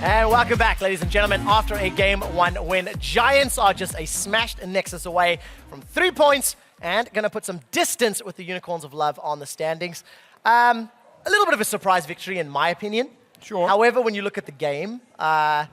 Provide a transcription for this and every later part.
And welcome back, ladies and gentlemen. After a Game 1 win, Giants are just a smashed Nexus away from 3 points and going to put some distance with the Unicorns of Love on the standings. A little bit of a surprise victory, in my opinion. Sure. However, when you look at the game, I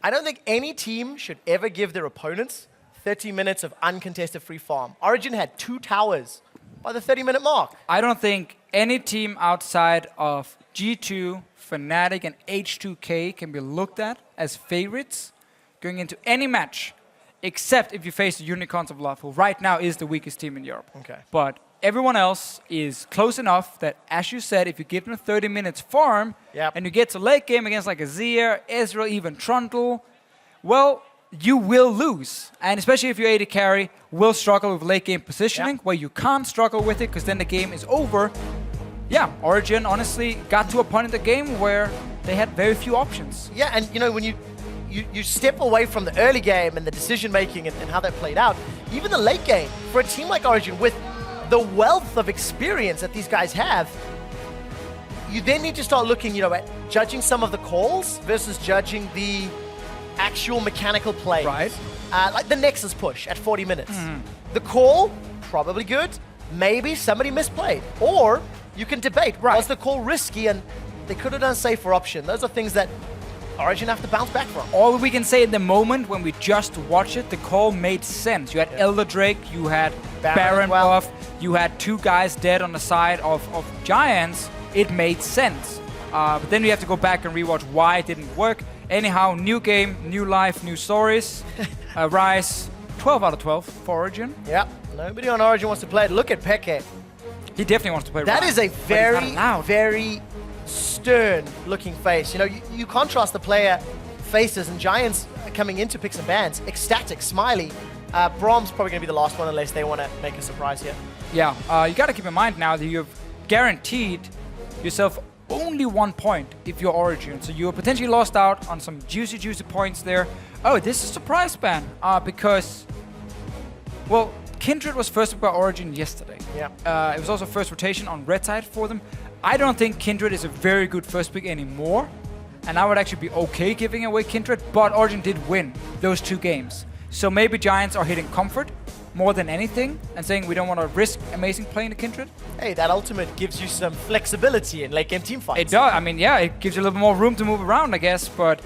don't think any team should ever give their opponents 30 minutes of uncontested free farm. Origen had 2 towers by the 30-minute mark. I don't think any team outside of G2, Fnatic, and H2K can be looked at as favorites going into any match, except if you face the Unicorns of Love, who right now is the weakest team in Europe. Okay. But everyone else is close enough that, as you said, if you give them 30 minutes farm, and you get to late game against like a Zia, Ezreal, even Trundle, well, you will lose. And especially if your AD carry will struggle with late game positioning, where you can't struggle with it because then the game is over. Yeah, Origen honestly got to a point in the game where they had very few options. Yeah, and you know, when you step away from the early game and the decision making and how that played out, even the late game, for a team like Origen with the wealth of experience that these guys have, you then need to start looking, you know, at judging some of the calls versus judging the actual mechanical plays. Right. Like the Nexus push at 40 minutes. The call, probably good. Maybe somebody misplayed. Or you can debate, was the call risky and they could have done a safer option. Those are things that Origen have to bounce back from. All we can say in the moment when we just watch it, the call made sense. You had Elder Drake, you had Baron buff, you had 2 guys dead on the side of Giants. It made sense. But then we have to go back and rewatch why it didn't work. Anyhow, new game, new life, new stories. Rise, 12 out of 12 for Origen. Yep, nobody on Origen wants to play it. Look at Peke. He definitely wants to play That Rise, is a very, very stern-looking face. You know, you contrast the player faces and Giants coming into picks and bans. Ecstatic, smiley. Brom's probably going to be the last one unless they want to make a surprise here. Yeah, you got to keep in mind now that you've guaranteed yourself only 1 point if you're Origen. So you're potentially lost out on some juicy points there. Oh, this is a surprise ban because, well, Kindred was first picked by Origen yesterday. Yeah. It was also first rotation on red side for them. I don't think Kindred is a very good first pick anymore. And I would actually be okay giving away Kindred, but Origen did win those 2 games. So maybe Giants are hitting comfort more than anything and saying we don't want to risk amazing playing the Kindred. Hey, that ultimate gives you some flexibility in late game team fights. It does. I mean, yeah, it gives you a little bit more room to move around, I guess. But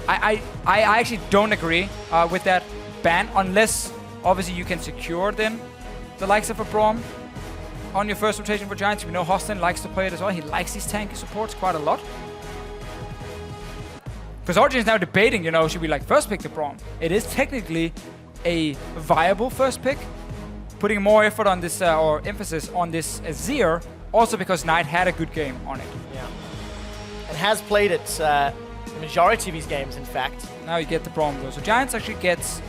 I actually don't agree with that ban unless obviously you can secure then the likes of a Braum on your first rotation for Giants. We know Hostin likes to play it as well. He likes these tanky supports quite a lot. Because Origen is now debating, you know, should we like first pick the Braum? It is technically a viable first pick. Putting more effort on this, or emphasis on this Azir, also because Knight had a good game on it. Yeah. And has played it the majority of his games, in fact. Now you get the Braum though. So Giants actually gets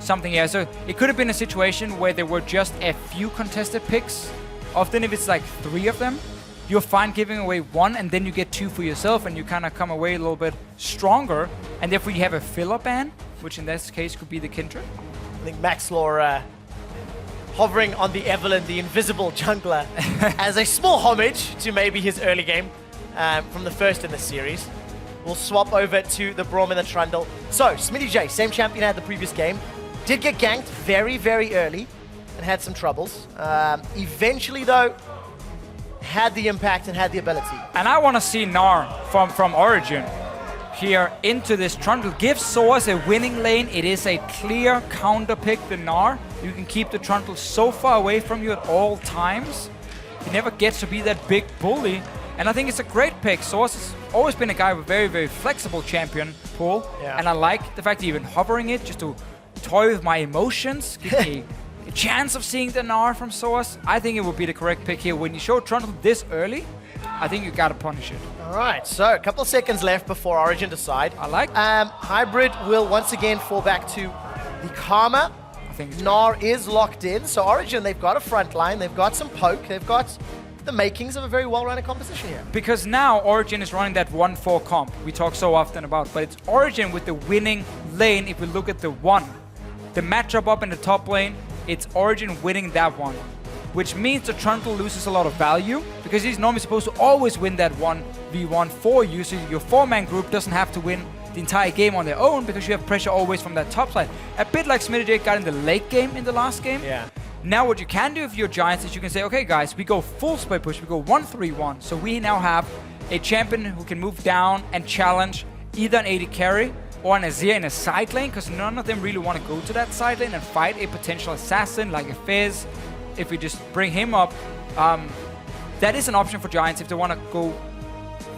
something here. So it could have been a situation where there were just a few contested picks. Often if it's like 3 of them, you're fine giving away 1 and then you get 2 for yourself and you kind of come away a little bit stronger. And therefore you have a filler ban, which in this case could be the Kindred. I think Max Law hovering on the Evelyn, the invisible jungler, as a small homage to maybe his early game from the first in the series. We'll swap over to the Braum and the Trundle. So, Smitty J, same champion had the previous game, did get ganked very, very early and had some troubles. Eventually, though, had the impact and had the ability. And I want to see Gnar from Origen here into this Trundle. Give Source a winning lane. It is a clear counter pick, the Gnar. You can keep the Trundle so far away from you at all times. He never gets to be that big bully. And I think it's a great pick. Source has always been a guy with very, very flexible champion pool. Yeah. And I like the fact that even hovering it just to toy with my emotions, give me a chance of seeing the Gnar from Source. I think it would be the correct pick here. When you show Trundle this early, I think you gotta punish it. All right, so a couple of seconds left before Origen decide. I like Hybrid will once again fall back to the Karma. I think Gnar is locked in, so Origen, they've got a front line, they've got some poke, they've got the makings of a very well-rounded composition here. Because now Origen is running that 1-4 comp we talk so often about, but it's Origen with the winning lane. If we look at the 1, the matchup up in the top lane, it's Origen winning that one, which means the Trundle loses a lot of value because he's normally supposed to always win that 1v1 for you, so your 4-man group doesn't have to win the entire game on their own because you have pressure always from that top side. A bit like Smitty got in the late game in the last game. Yeah. Now what you can do if you're Giants is you can say, okay guys, we go full split push, we go 1-3-1. So we now have a champion who can move down and challenge either an AD carry or an Azir in a side lane, because none of them really want to go to that side lane and fight a potential assassin like a Fizz. If we just bring him up, that is an option for Giants if they want to go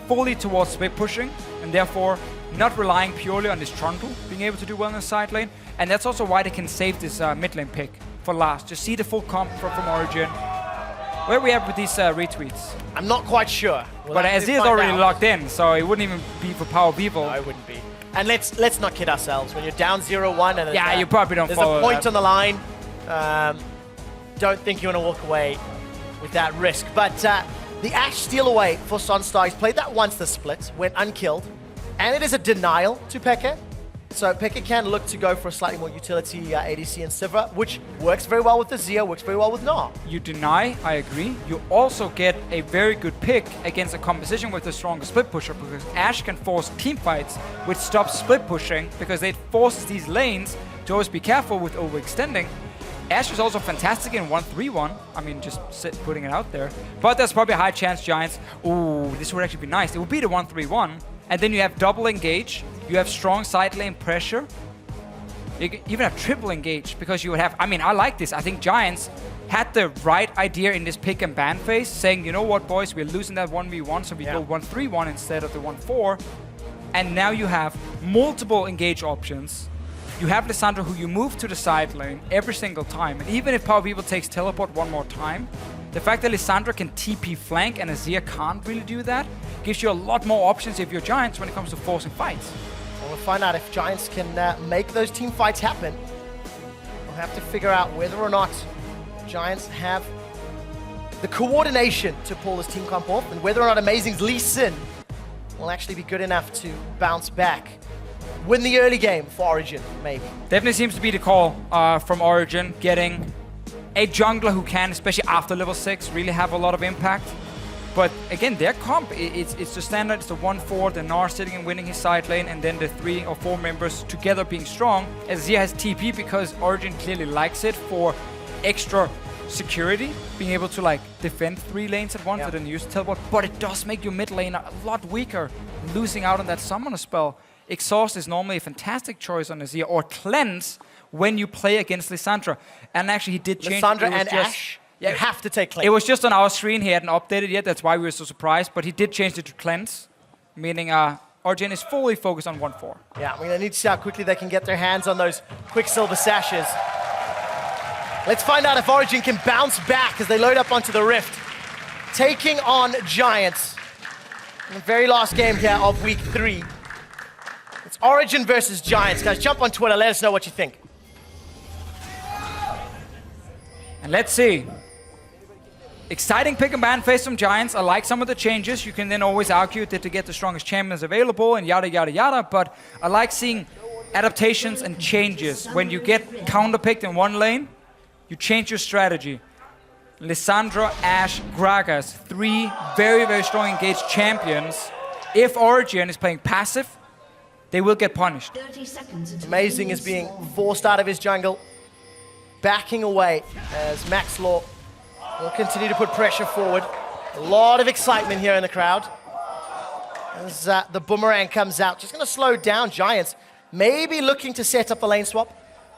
fully towards split pushing and therefore not relying purely on this Trundle being able to do well in the side lane. And that's also why they can save this mid lane pick for last. Just see the full comp from Origen. Where are we at with these retweets? I'm not quite sure. But Azir is already locked in, so it wouldn't even be for power people. No, it wouldn't be. And let's not kid ourselves. When you're down 0-1 and yeah, you probably don't follow there's a point that. on the line, don't think you want to walk away with that risk. But the Ashe steal away for Sunstar. He's played that once the split, went unkilled. And it is a denial to FLICKR. So FLICKR can look to go for a slightly more utility ADC and Sivir, which works very well with the Azir, works very well with Gnar. You deny, I agree. You also get a very good pick against a composition with the stronger split pusher, because Ashe can force team fights, which stops split pushing, because it forces these lanes to always be careful with overextending. Ashe is also fantastic in 1-3-1. I mean, just putting it out there. But there's probably a high chance Giants... Ooh, this would actually be nice. It would be the 1-3-1. And then you have double engage. You have strong side lane pressure. You can even have triple engage because you would have... I mean, I like this. I think Giants had the right idea in this pick and ban phase, saying, you know what, boys, we're losing that 1v1, so we go 1-3-1 instead of the 1-4. And now you have multiple engage options. You have Lissandra, who you move to the side lane every single time. And even if Power People takes teleport one more time, the fact that Lissandra can TP flank and Azir can't really do that gives you a lot more options if you're Giants when it comes to forcing fights. Well, we'll find out if Giants can make those team fights happen. We'll have to figure out whether or not Giants have the coordination to pull this team comp off, and whether or not Amazing's Lee Sin will actually be good enough to bounce back. Win the early game for Origen, maybe. Definitely seems to be the call from Origen, getting a jungler who can, especially after level 6, really have a lot of impact. But again, their comp, it's the standard, it's the 1-4, the Gnar sitting and winning his side lane, and then the 3 or 4 members together being strong. Azir has TP because Origen clearly likes it for extra security, being able to like defend 3 lanes at once and then use teleport. But it does make your mid lane a lot weaker, losing out on that summoner spell. Exhaust is normally a fantastic choice on Azir, or Cleanse when you play against Lissandra. And actually he did change Lissandra and Ashe, you have to take Cleanse. It was just on our screen, he hadn't updated yet, that's why we were so surprised, but he did change it to Cleanse, meaning Origen is fully focused on 1-4. Yeah, I mean, they need to see how quickly they can get their hands on those Quicksilver sashes. Let's find out if Origen can bounce back as they load up onto the Rift. Taking on Giants in the very last game here of week 3. It's Origen versus Giants. Guys, jump on Twitter, let us know what you think. And let's see. Exciting pick and ban phase from Giants. I like some of the changes. You can then always argue that to get the strongest champions available and yada, yada, yada. But I like seeing adaptations and changes. When you get counter-picked in one lane, you change your strategy. Lissandra, Ashe, Gragas, 3 very, very strong engaged champions. If Origen is playing passive, they will get punished. 30 seconds. Amazing is being forced out of his jungle, backing away as Max Law will continue to put pressure forward. A lot of excitement here in the crowd as the boomerang comes out. Just going to slow down Giants, maybe looking to set up a lane swap,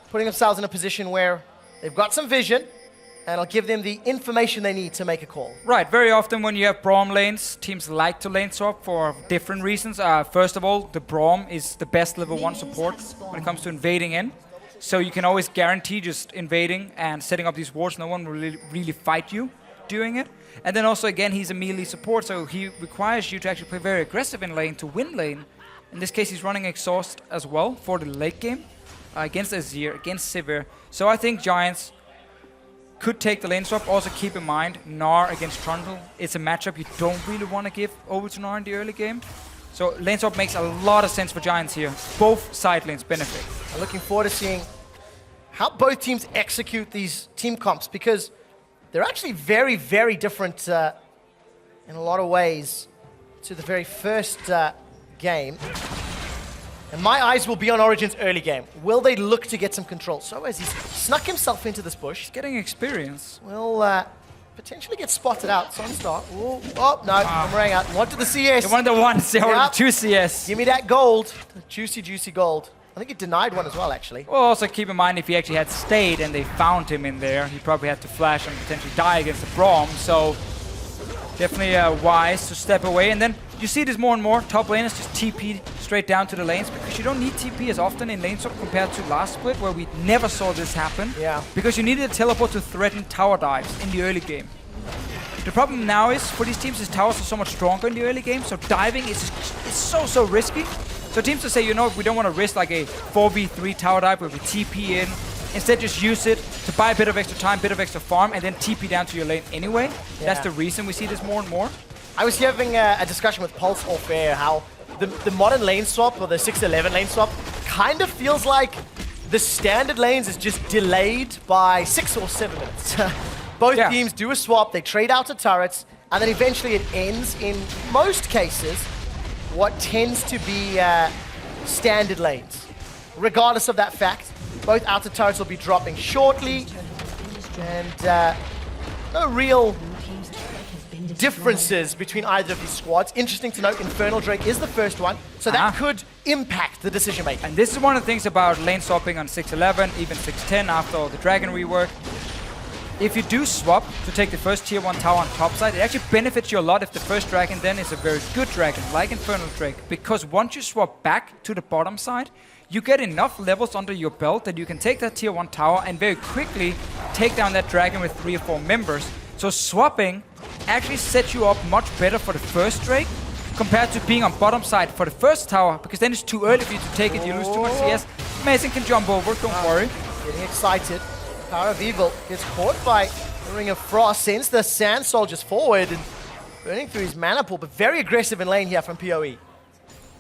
putting themselves in a position where they've got some vision, and it'll give them the information they need to make a call. Right, very often when you have Braum lanes, teams like to lane swap for different reasons. First of all, the Braum is the best level 1 support when it comes to invading in. So you can always guarantee just invading and setting up these wards. No one will really fight you doing it. And then also, again, he's a melee support, so he requires you to actually play very aggressive in lane to win lane. In this case, he's running Exhaust as well for the late game against Azir, against Sivir. So I think Giants could take the lane swap. Also keep in mind, Gnar against Trundle. It's a matchup you don't really want to give over to Gnar in the early game. So lane swap makes a lot of sense for Giants here. Both side lanes benefit. I'm looking forward to seeing how both teams execute these team comps, because they're actually very, very different in a lot of ways to the very first game. And my eyes will be on Origen's early game. Will they look to get some control? So as he's snuck himself into this bush. He's getting experience. Will potentially get spotted out. Sunstar. Ooh. Oh, no. I'm running out. Wanted the CS. One of the ones. They already 2 CS. Give me that gold. The juicy, juicy gold. I think he denied one as well, actually. Well, also keep in mind, if he actually had stayed and they found him in there, he probably had to flash and potentially die against the Braum. So definitely wise to step away. And then you see this more and more. Top laners just TP straight down to the lanes because you don't need TP as often in lane swap compared to last split where we never saw this happen. Yeah. Because you needed a teleport to threaten tower dives in the early game. The problem now is, for these teams, these towers are so much stronger in the early game, so diving is so risky. So teams will say, you know, we don't want to risk like a 4v3 tower dive where we TP in. Instead, just use it to buy a bit of extra time, bit of extra farm, and then TP down to your lane anyway. Yeah. That's the reason we see this more and more. I was having a discussion with Pulse off air how the modern lane swap, or the 6-11 lane swap, kind of feels like the standard lanes is just delayed by 6 or 7 minutes. Both teams do a swap, they trade out to turrets, and then eventually it ends in most cases what tends to be standard lanes. Regardless of that fact, both outer turrets will be dropping shortly, and no real differences between either of these squads. Interesting to note, Infernal Drake is the first one, so that could impact the decision making. And this is one of the things about lane swapping on 6-11, even 6-10 after all the Dragon rework. If you do swap to take the first tier 1 tower on top side, it actually benefits you a lot if the first dragon then is a very good dragon, like Infernal Drake. Because once you swap back to the bottom side, you get enough levels under your belt that you can take that tier 1 tower and very quickly take down that dragon with 3 or 4 members. So swapping actually sets you up much better for the first Drake compared to being on bottom side for the first tower, because then it's too early for you to take it, you lose too much CS. Amazing can jump over, don't worry. Getting excited. Power of Evil gets caught by the Ring of Frost, sends the Sand Soldiers forward and burning through his mana pool, but very aggressive in lane here from PoE.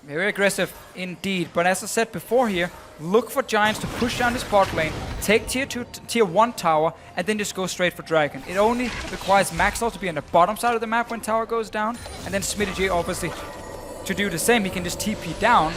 Very aggressive indeed, but as I said before here, look for Giants to push down this bot lane, take tier 2, tier 1 tower, and then just go straight for Dragon. It only requires Maxwell to be on the bottom side of the map when tower goes down, and then SmittyJ obviously to do the same. He can just TP down,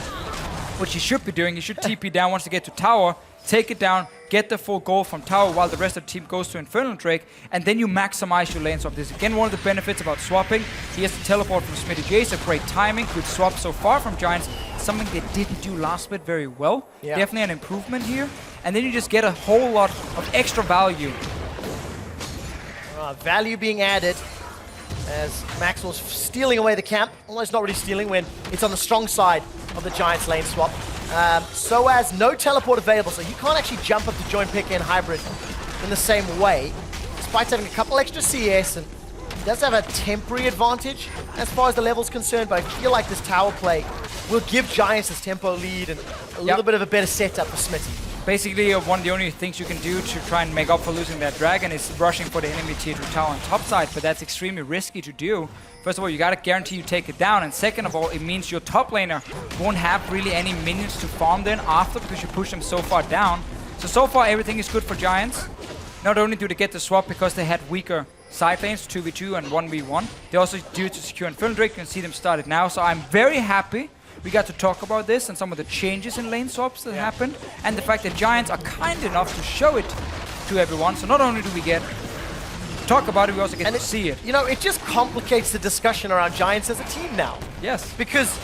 which he should be doing. He should TP down once they get to tower, take it down, get the full goal from tower while the rest of the team goes to Infernal Drake, and then you maximize your lane swap. This is again one of the benefits about swapping. He has to teleport from SmittyJ, so great timing. Good swap so far from Giants. Something they didn't do last bit very well. Yeah. Definitely an improvement here. And then you just get a whole lot of extra value. Value being added as Maxwell's stealing away the camp. Almost not really stealing when it's on the strong side of the Giants lane swap. So as no teleport available, so you can't actually jump up to join pick and hybrid in the same way, despite having a couple extra CS, and he does have a temporary advantage as far as the level's concerned, but I feel like this tower play will give Giants this tempo lead and a little bit of a better setup for Smitty. Basically, one of the only things you can do to try and make up for losing that dragon is rushing for the enemy tier 2 tower on top side, but that's extremely risky to do. First of all, you gotta guarantee you take it down, and second of all, it means your top laner won't have really any minions to farm then after, because you push them so far down. So far everything is good for Giants. Not only do they get the swap because they had weaker side lanes, 2v2 and 1v1, they also do it to secure Infernal Drake. You can see them started now, so I'm very happy we got to talk about this and some of the changes in lane swaps that happened, and the fact that Giants are kind enough to show it to everyone. So not only do we get to talk about it, we also get to see it. You know, it just complicates the discussion around Giants as a team now. Yes. Because,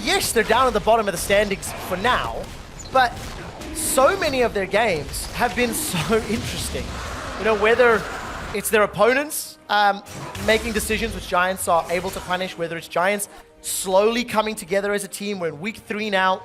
yes, they're down at the bottom of the standings for now, but so many of their games have been so interesting. You know, whether it's their opponents making decisions which Giants are able to punish, whether it's Giants slowly coming together as a team. We're in week 3 now.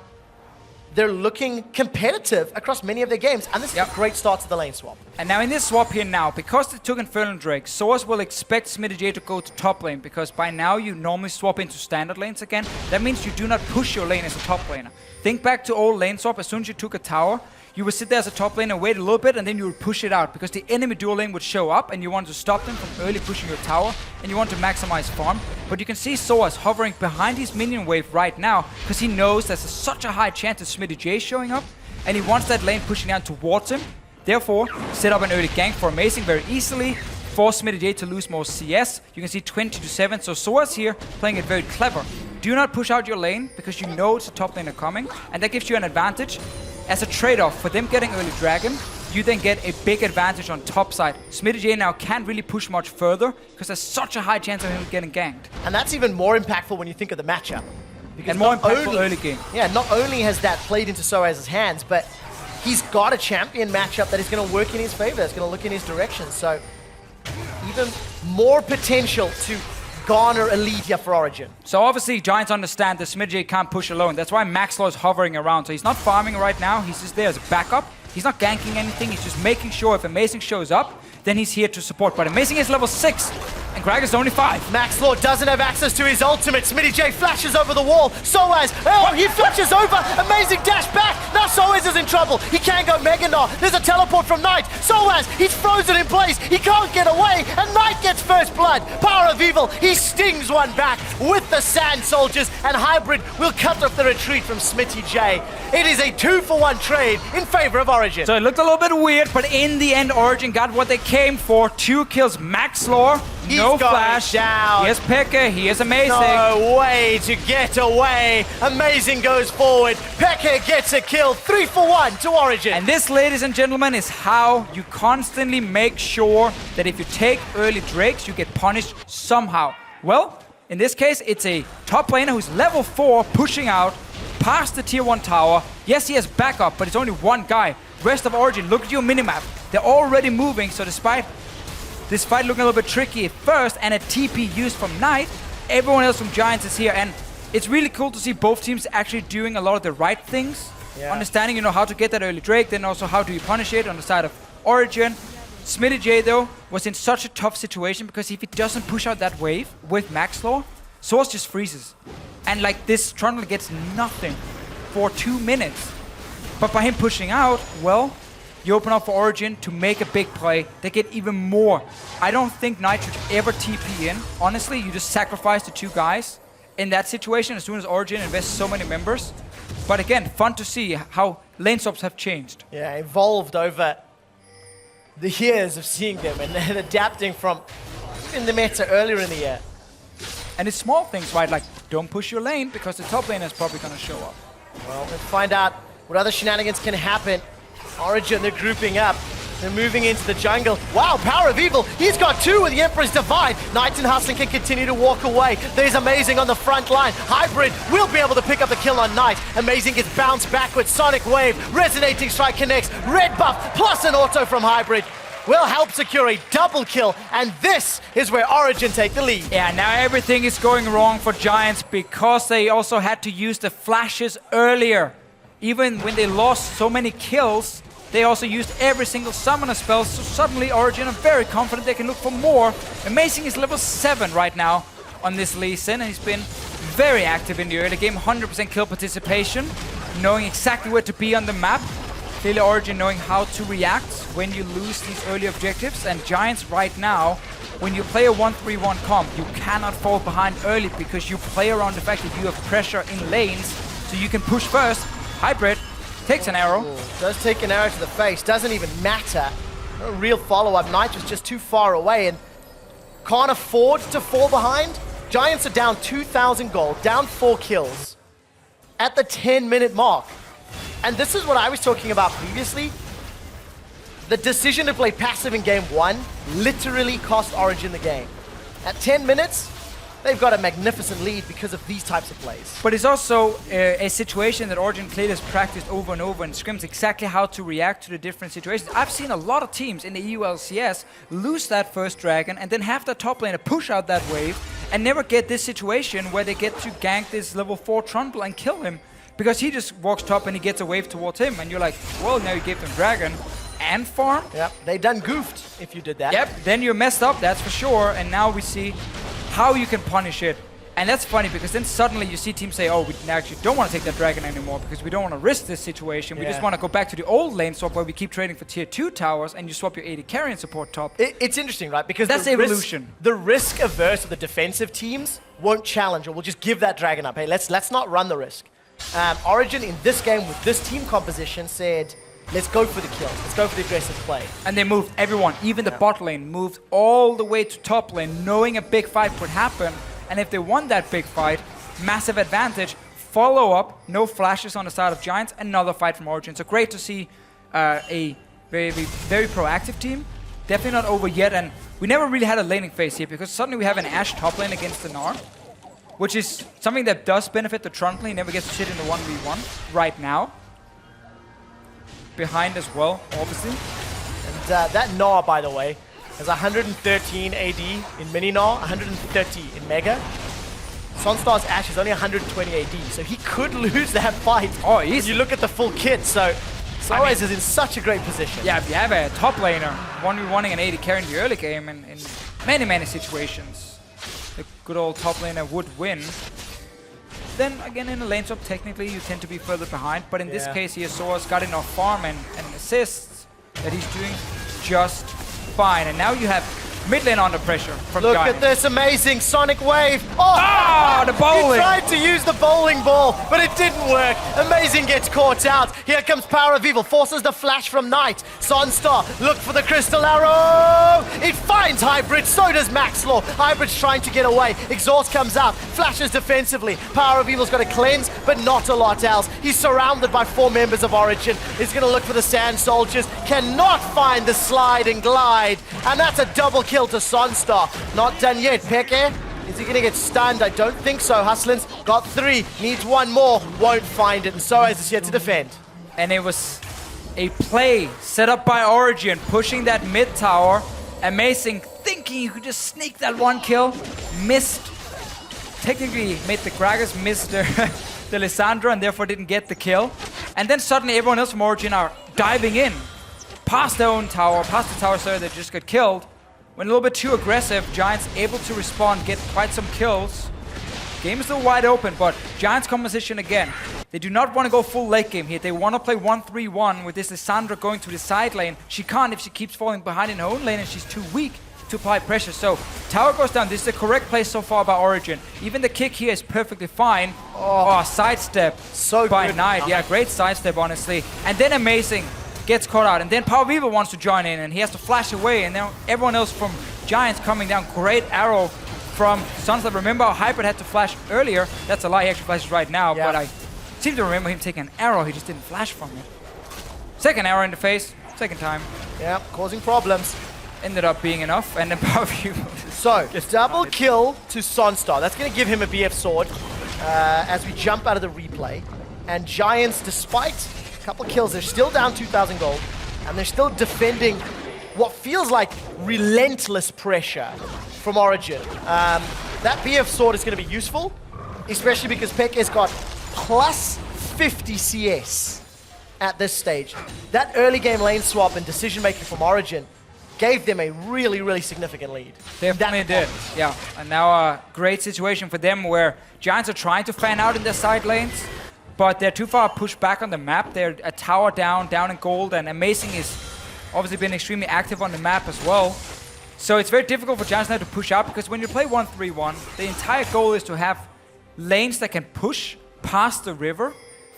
They're looking competitive across many of their games, and this is a great start to the lane swap. And now in this swap here now, because they took Infernal Drake, Soaz will expect SmittyJ to go to top lane, because by now you normally swap into standard lanes again. That means you do not push your lane as a top laner. Think back to old lane swap. As soon as you took a tower, you would sit there as a top lane and wait a little bit, and then you would push it out, because the enemy dual lane would show up, and you want to stop them from early pushing your tower, and you want to maximize farm. But you can see Soaz hovering behind his minion wave right now, because he knows there's such a high chance of SmittyJ showing up, and he wants that lane pushing down towards him. Therefore, set up an early gank for Amazing very easily, force SmittyJ to lose more CS. You can see 20-7, so Soaz here playing it very clever. do not push out your lane because you know it's a top laner coming, and that gives you an advantage. As a trade-off for them getting early dragon, you then get a big advantage on top side. Smitty now can't really push much further because there's such a high chance of him getting ganked. And that's even more impactful when you think of the matchup. And more impactful early game. Yeah, not only has that played into Soaz's hands, but he's got a champion matchup that is going to work in his favor, that's going to look in his direction. So even more potential to garner a lead here for Origen. So obviously Giants understand that Smitty can't push alone. That's why Maxlow is hovering around. So he's not farming right now, he's just there as a backup. He's not ganking anything, he's just making sure if Amazing shows up, then he's here to support. But Amazing is level 6, and Greg is only 5. Maxlow doesn't have access to his ultimate. Smitty J flashes over the wall. Soaz, oh, he flashes over. Amazing dash back. Now Soaz is in trouble. He can't go Mega Gnar. There's a teleport from Knight. Soaz, he's frozen in place. He can't get away, and Knight gets first blood. Power of Evil, he stings one back with the Sand Soldiers, and Hybrid will cut off the retreat from Smitty J. It is a 2-for-1 trade in favor of Origen. So it looked a little bit weird, but in the end, Origen got what they came for. 2 kills, Maxlow, no flash. Down. Here's FLICKR, he is Amazing. No way to get away. Amazing goes forward. FLICKR gets a kill. 3-for-1 to Origen. And this, ladies and gentlemen, is how you constantly make sure that if you take early drakes, you get punished somehow. Well, in this case, it's a top laner who's level 4 pushing out past the tier 1 tower. Yes, he has backup, but it's only one guy. Rest of Origen, look at your minimap. They're already moving, so despite this fight looking a little bit tricky at first and a TP used from Knight, everyone else from Giants is here, and it's really cool to see both teams actually doing a lot of the right things. Yeah. Understanding, how to get that early Drake, then also how do you punish it on the side of Origen. Smitty J, though, was in such a tough situation because if he doesn't push out that wave with Maxlow, Source just freezes. And this Trundle gets nothing for 2 minutes. But by him pushing out, well, you open up for Origen to make a big play. They get even more. I don't think Knight should ever TP in. Honestly, you just sacrifice the 2 guys in that situation as soon as Origen invests so many members. But again, fun to see how lane swaps have changed. Yeah, evolved over the years of seeing them and then adapting from in the meta earlier in the year. And it's small things, right? Like, don't push your lane because the top lane is probably going to show up. Well, let's find out what other shenanigans can happen. Origen, they're grouping up. They're moving into the jungle. Wow, Power of Evil. He's got 2 with the Emperor's Divide. Knight and Hustling can continue to walk away. There's Amazing on the front line. Hybrid will be able to pick up the kill on Knight. Amazing gets bounced backwards. Sonic Wave. Resonating Strike connects. Red buff plus an auto from Hybrid will help secure a double kill, and this is where Origen take the lead. Yeah, now everything is going wrong for Giants because they also had to use the flashes earlier. Even when they lost so many kills, they also used every single summoner spell, so suddenly Origen are very confident they can look for more. Amazing is level 7 right now on this Lee Sin, and he's been very active in the early game, 100% kill participation, knowing exactly where to be on the map. Clearly Origen knowing how to react when you lose these early objectives, and Giants right now, when you play a 1-3-1 comp, you cannot fall behind early because you play around the fact that you have pressure in lanes, so you can push first. Hybrid takes an arrow. Ooh, does take an arrow to the face, doesn't even matter. No real follow-up. Knight was just too far away and can't afford to fall behind. Giants are down 2,000 gold, down 4 kills at the 10-minute mark. And this is what I was talking about previously. The decision to play passive in game 1 literally cost Origen the game. At 10 minutes, they've got a magnificent lead because of these types of plays. But it's also a situation that Origen clearly has practiced over and over and scrims exactly how to react to the different situations. I've seen a lot of teams in the EULCS lose that first dragon and then have the top laner push out that wave and never get this situation where they get to gank this level 4 Trundle and kill him. Because he just walks top and he gets a wave towards him, and you're like, well, now you gave them dragon and farm. Yep, they done goofed if you did that. Yep, then you're messed up, that's for sure. And now we see how you can punish it. And that's funny because then suddenly you see teams say, oh, we actually don't want to take that dragon anymore because we don't want to risk this situation. We just want to go back to the old lane swap where we keep trading for tier 2 towers and you swap your AD carry and support top. It's interesting, right? Because that's evolution. The risk averse of the defensive teams won't challenge or will just give that dragon up. Hey, let's not run the risk. Origen in this game with this team composition said, let's go for the kill. Let's go for the aggressive play. And they moved everyone, even the bot lane, moved all the way to top lane, knowing a big fight would happen. And if they won that big fight, massive advantage. Follow up, no flashes on the side of Giants, another fight from Origen. So great to see a very proactive team. Definitely not over yet, and we never really had a laning phase here because suddenly we have an Ashe top lane against the Gnar, which is something that does benefit the Trundle. He never gets to sit in the 1v1 right now. Behind as well, obviously. And that Gnar, by the way, has 113 AD in mini Gnar, 130 in Mega. Sunstar's Ashe is only 120 AD, so he could lose that fight. Oh, easy. You look at the full kit, so Soaz is in such a great position. Yeah, if you have a top laner, 1v1ing an AD carry in the early game in many situations, the good old top laner would win. Then again, in the lane swap, technically you tend to be further behind, but in this case here, Soaz got enough farm and assists that he's doing just fine. And now you have mid lane under pressure from Look Giants. at this amazing Sonic Wave. Oh, the bowling. He tried to use the bowling ball, but it didn't work. Amazing gets caught out. Here comes Power of Evil, forces the flash from Knight. Sunstar, look for the Crystal Arrow. It finds Hybrid, so does Maxlaw. Hybrid's trying to get away. Exhaust comes out, flashes defensively. Power of Evil's got a cleanse, but not a lot else. He's surrounded by 4 members of Origen. He's going to look for the Sand Soldiers. Cannot find the slide and glide. And that's a double kill to Sunstar. Not done yet. FLICKR, is he going to get stunned? I don't think so. Hustlin's got 3, needs 1 more, won't find it, and Soaz is here to defend. And it was a play set up by Origen, pushing that mid tower. Amazing, thinking you could just sneak that 1 kill. Missed. Technically made the Gragas miss the Lissandra and therefore didn't get the kill. And then suddenly everyone else from Origen are diving in. Past their own tower, past the tower that just got killed. When a little bit too aggressive, Giants able to respond, get quite some kills. Game is still wide open, but Giants composition again. They do not want to go full late game here. They want to play 1-3-1 with this Lissandra going to the side lane. She can't if she keeps falling behind in her own lane and she's too weak to apply pressure. So tower goes down. This is the correct play so far by Origen. Even the kick here is perfectly fine. Oh, sidestep so by good. Knight. Yeah, great sidestep, honestly. And then amazing. Gets caught out, and then Power of Evil wants to join in, and he has to flash away, and now everyone else from Giants coming down. Great arrow from Sunset. Remember how Hybrid had to flash earlier? That's a lie, he actually flashes right now, but I seem to remember him taking an arrow, he just didn't flash from it. Second arrow in the face, second time. Yeah, causing problems. Ended up being enough, and then Power of Evil. So, double kill to Sunstar. That's going to give him a BF sword as we jump out of the replay. And Giants, despite couple kills, they're still down 2,000 gold, and they're still defending what feels like relentless pressure from Origen. That BF sword is going to be useful, especially because FLICKR's got plus 50 CS at this stage. That early game lane swap and decision making from Origen gave them a really significant lead. Definitely did, yeah. And now a great situation for them where Giants are trying to fan out in their side lanes, but they're too far pushed back on the map. They're a tower down in gold, and Amazing is obviously been extremely active on the map as well. So it's very difficult for Giants now to push out, because when you play 1-3-1, the entire goal is to have lanes that can push past the river,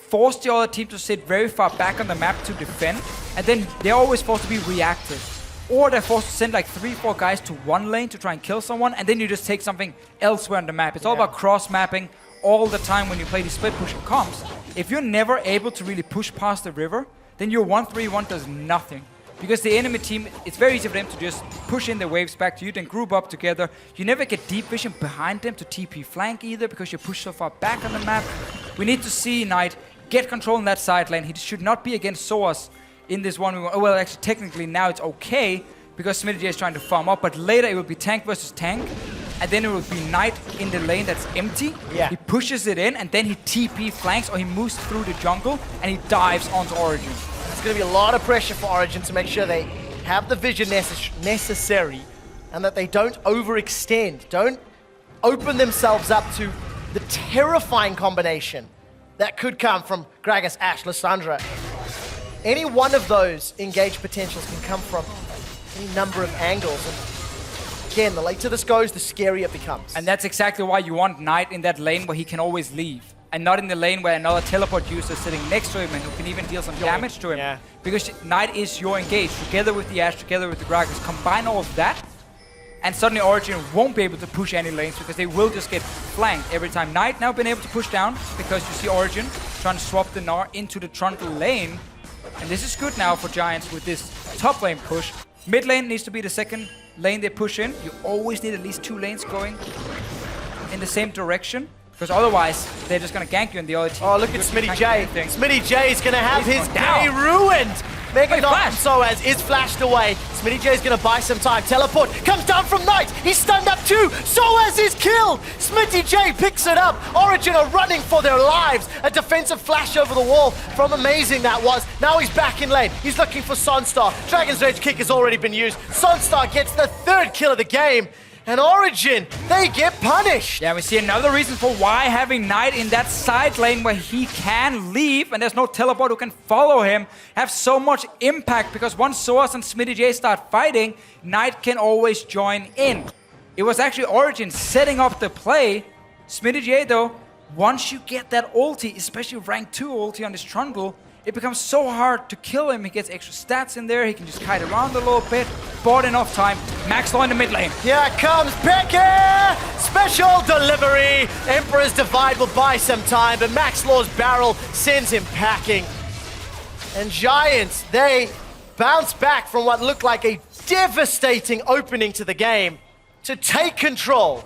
force the other team to sit very far back on the map to defend, and then they're always forced to be reactive. Or they're forced to send like 3-4 guys to one lane to try and kill someone, and then you just take something elsewhere on the map. It's all about cross-mapping all the time when you play these split pushing comps. If you're never able to really push past the river, then your 1-3-1 does nothing. Because the enemy team, it's very easy for them to just push in the waves back to you, then group up together. You never get deep vision behind them to TP flank either, because you're pushed so far back on the map. We need to see Knight get control in that side lane. He should not be against Soaz in this 1v1. Oh, well, actually, technically now it's okay, because Smitty is trying to farm up, but later it will be tank versus tank. And then it will be Knight in the lane that's empty. Yeah. He pushes it in, and then he TP flanks, or he moves through the jungle, and he dives onto Origen. There's going to be a lot of pressure for Origen to make sure they have the vision necessary, and that they don't overextend, don't open themselves up to the terrifying combination that could come from Gragas, Ashe, Lissandra. Any one of those engaged potentials can come from any number of angles. And again, the later this goes, the scarier it becomes. And that's exactly why you want Knight in that lane where he can always leave, and not in the lane where another teleport user is sitting next to him and who can even deal some damage to him. Yeah. Because Knight is your engage, together with the Ashe, together with the Gragas. Combine all of that, and suddenly Origen won't be able to push any lanes because they will just get flanked every time. Knight now been able to push down because you see Origen trying to swap the Gnar into the Trundle lane. And this is good now for Giants with this top lane push. Mid lane needs to be the second lane they push in. You always need at least 2 lanes going in the same direction, because otherwise they're just going to gank you in the other team. Oh, look at Smitty J. Smitty J is going to have his day ruined. Mega Knock from Soaz is flashed away. Smitty J is going to buy some time. Teleport comes down from Knight. He's stunned up too. Soaz is killed. Smitty J picks it up. Origen are running for their lives. A defensive flash over the wall from Amazing that was. Now he's back in lane. He's looking for Sunstar. Dragon's Rage kick has already been used. Sunstar gets the 3rd kill of the game. And Origen, they get punished. Yeah, we see another reason for why having Knight in that side lane where he can leave and there's no teleport who can follow him have so much impact, because once Soaz and Smitty J start fighting, Knight can always join in. It was actually Origen setting up the play. Smitty J though, once you get that ulti, especially rank 2 ulti on this Trundle, it becomes so hard to kill him. He gets extra stats in there. He can just kite around a little bit. Bought enough time. Maxlaw in the mid lane. Here comes FLICKR! Special delivery. Emperor's Divide will buy some time, but Maxlaw's barrel sends him packing. And Giants, they bounce back from what looked like a devastating opening to the game to take control.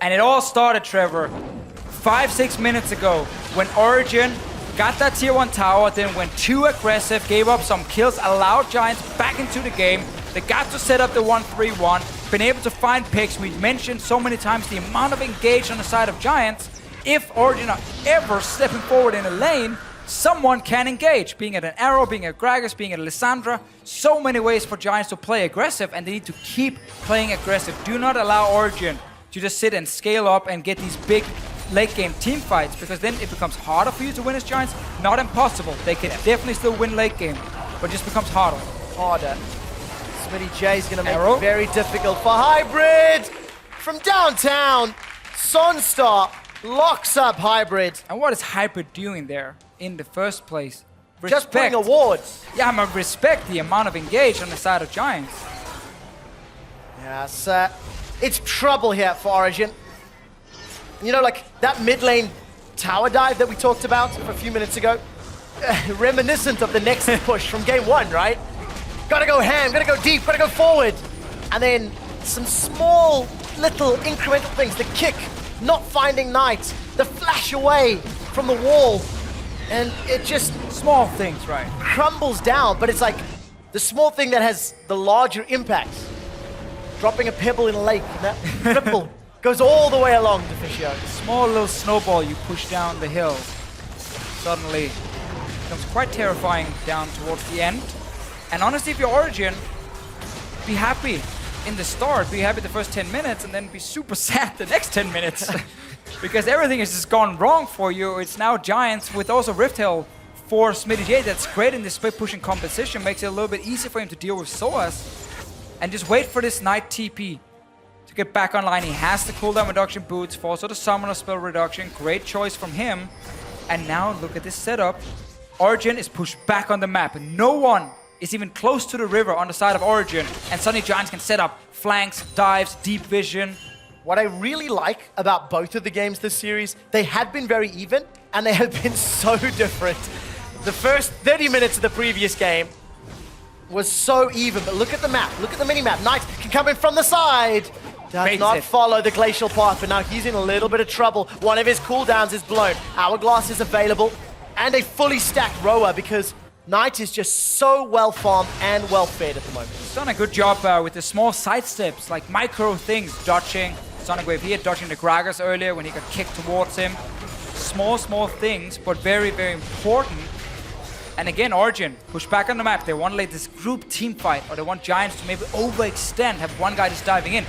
And it all started, Trevor, 5-6 minutes ago when Origen got that tier 1 tower, then went too aggressive, gave up some kills, allowed Giants back into the game. They got to set up the 1-3-1, been able to find picks. We've mentioned so many times the amount of engage on the side of Giants. If Origen are ever stepping forward in a lane, someone can engage. Being it an Arrow, being it Gragas, being it Lissandra. So many ways for Giants to play aggressive, and they need to keep playing aggressive. Do not allow Origen to just sit and scale up and get these big late game team fights, because then it becomes harder for you to win as Giants. Not impossible. They can definitely still win late game, but it just becomes harder. Smitty J is going to make it very difficult for Hybrid. From downtown, Sunstar locks up Hybrid. And what is Hybrid doing there in the first place? Just putting awards. Yeah, I respect the amount of engage on the side of Giants. Yes, it's trouble here for Origen. You know, like that mid lane tower dive that we talked about a few minutes ago, reminiscent of the next push from game 1, right? Gotta go ham, gotta go deep, gotta go forward. And then some small little incremental things. The kick, not finding Knight, the flash away from the wall. And it just... Small things, right? Crumbles down, but it's like the small thing that has the larger impact. Dropping a pebble in a lake, and that ripple goes all the way along the Fisio. Small little snowball you push down the hill suddenly becomes quite terrifying down towards the end. And honestly, if you're Origen, be happy in the start, be happy the first 10 minutes, and then be super sad the next 10 minutes. Because everything has just gone wrong for you. It's now Giants with also Rift Hill for Smitty J. That's great in this split pushing composition. Makes it a little bit easier for him to deal with Soaz. And just wait for this Knight TP to get back online. He has the cooldown reduction boots, also the summoner spell reduction. Great choice from him. And now look at this setup. Origen is pushed back on the map. No one is even close to the river on the side of Origen. And suddenly Giants can set up flanks, dives, deep vision. What I really like about both of the games this series, they had been very even, and they have been so different. The first 30 minutes of the previous game was so even, but look at the map, look at the mini-map. Knight can come in from the side. Does not follow the glacial path, but now he's in a little bit of trouble. One of his cooldowns is blown. Hourglass is available, and a fully stacked rower, because Knight is just so well farmed and well fed at the moment. He's done a good job with the small side steps, like micro things, dodging. Sonic Wave here, dodging the Gragas earlier when he got kicked towards him. Small things, but very, very important. And again, Origen, push back on the map. They want to let this group team fight, or they want Giants to maybe overextend, have one guy just diving in.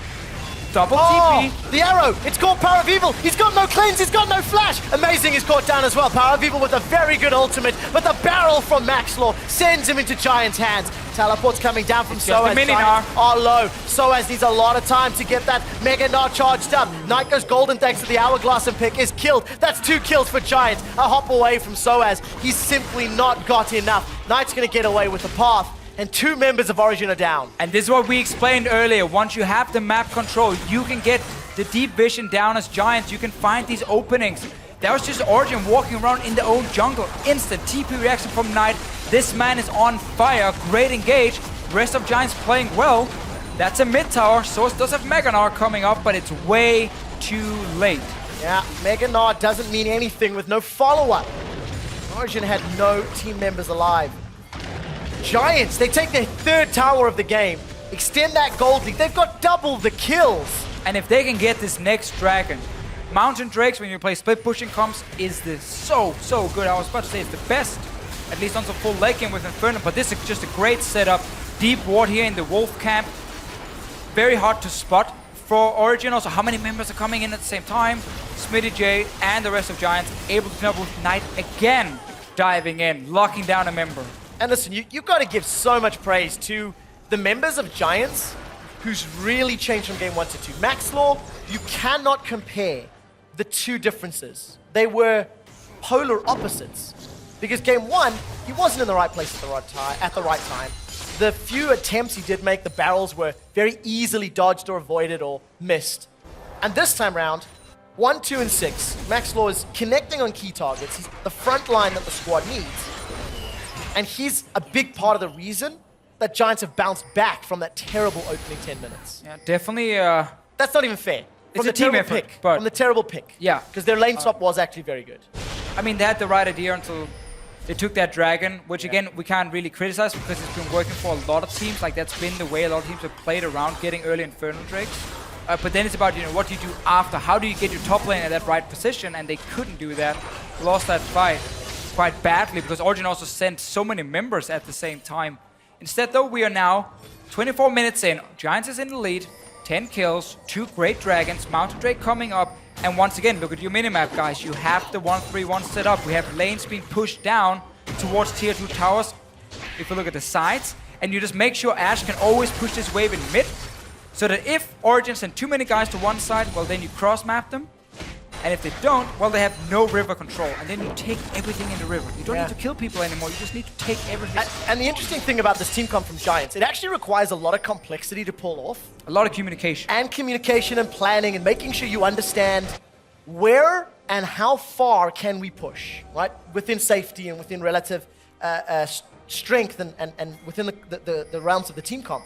Double TP. The arrow. It's called Power of Evil. He's got no cleanse. He's got no flash. Amazing is caught down as well. Power of Evil with a very good ultimate, but the barrel from Maxlaw sends him into Giant's hands. Teleport's coming down from Soaz. Giants are low. Soaz needs a lot of time to get that Mega Gnar charged up. Knight goes golden thanks to the Hourglass and pick is killed. That's 2 kills for Giants. A hop away from Soaz. He's simply not got enough. Knight's going to get away with the path. and 2 members of Origen are down. And this is what we explained earlier. Once you have the map control, you can get the deep vision down as Giants. You can find these openings. That was just Origen walking around in their own jungle. Instant TP reaction from Knight. This man is on fire. Great engage. Rest of Giants playing well. That's a mid tower. Source does have Mega Gnar coming up, but it's way too late. Yeah, Mega Gnar doesn't mean anything with no follow-up. Origen had no team members alive. Giants, they take their 3rd tower of the game, extend that gold lead. They've got double the kills. And if they can get this next dragon, Mountain Drakes, when you play split pushing comps, is this so good. I was about to say it's the best, at least on the full late game with Inferno, but this is just a great setup. Deep ward here in the Wolf camp. Very hard to spot for Origen. Also, how many members are coming in at the same time? Smitty J and the rest of Giants able to come up with Knight again, diving in, locking down a member. And listen, you've got to give so much praise to the members of Giants who's really changed from game 1 to 2. Maxlaw, you cannot compare the 2 differences. They were polar opposites. Because game 1, he wasn't in the right place at the right time. The few attempts he did make, the barrels were very easily dodged or avoided or missed. And this time round, 1, 2, and 6, Maxlaw is connecting on key targets. He's the front line that the squad needs. And he's a big part of the reason that Giants have bounced back from that terrible opening 10 minutes. Yeah, definitely. That's not even fair. It's a team effort, but from the terrible pick. Yeah. Because their lane swap was actually very good. I mean, they had the right idea until they took that dragon, which again, we can't really criticize because it's been working for a lot of teams. Like, that's been the way a lot of teams have played around getting early Infernal Drakes. But then it's about, what do you do after? How do you get your top lane at that right position? And they couldn't do that. Lost that fight quite badly because Origen also sent so many members at the same time. Instead, though, we are now 24 minutes in. Giants is in the lead. 10 kills, 2 great dragons, Mountain Drake coming up. And once again, look at your minimap, guys. You have the 1-3-1 set up. We have lanes being pushed down towards tier 2 towers. If you look at the sides, and you just make sure Ash can always push this wave in mid, so that if Origen send too many guys to one side, well, then you cross-map them. And if they don't, well, they have no river control. And then you take everything in the river. You don't need to kill people anymore. You just need to take everything. And the interesting thing about this team comp from Giants, it actually requires a lot of complexity to pull off. A lot of communication. And communication and planning and making sure you understand where and how far can we push, right? Within safety and within relative strength and within the realms of the team comp.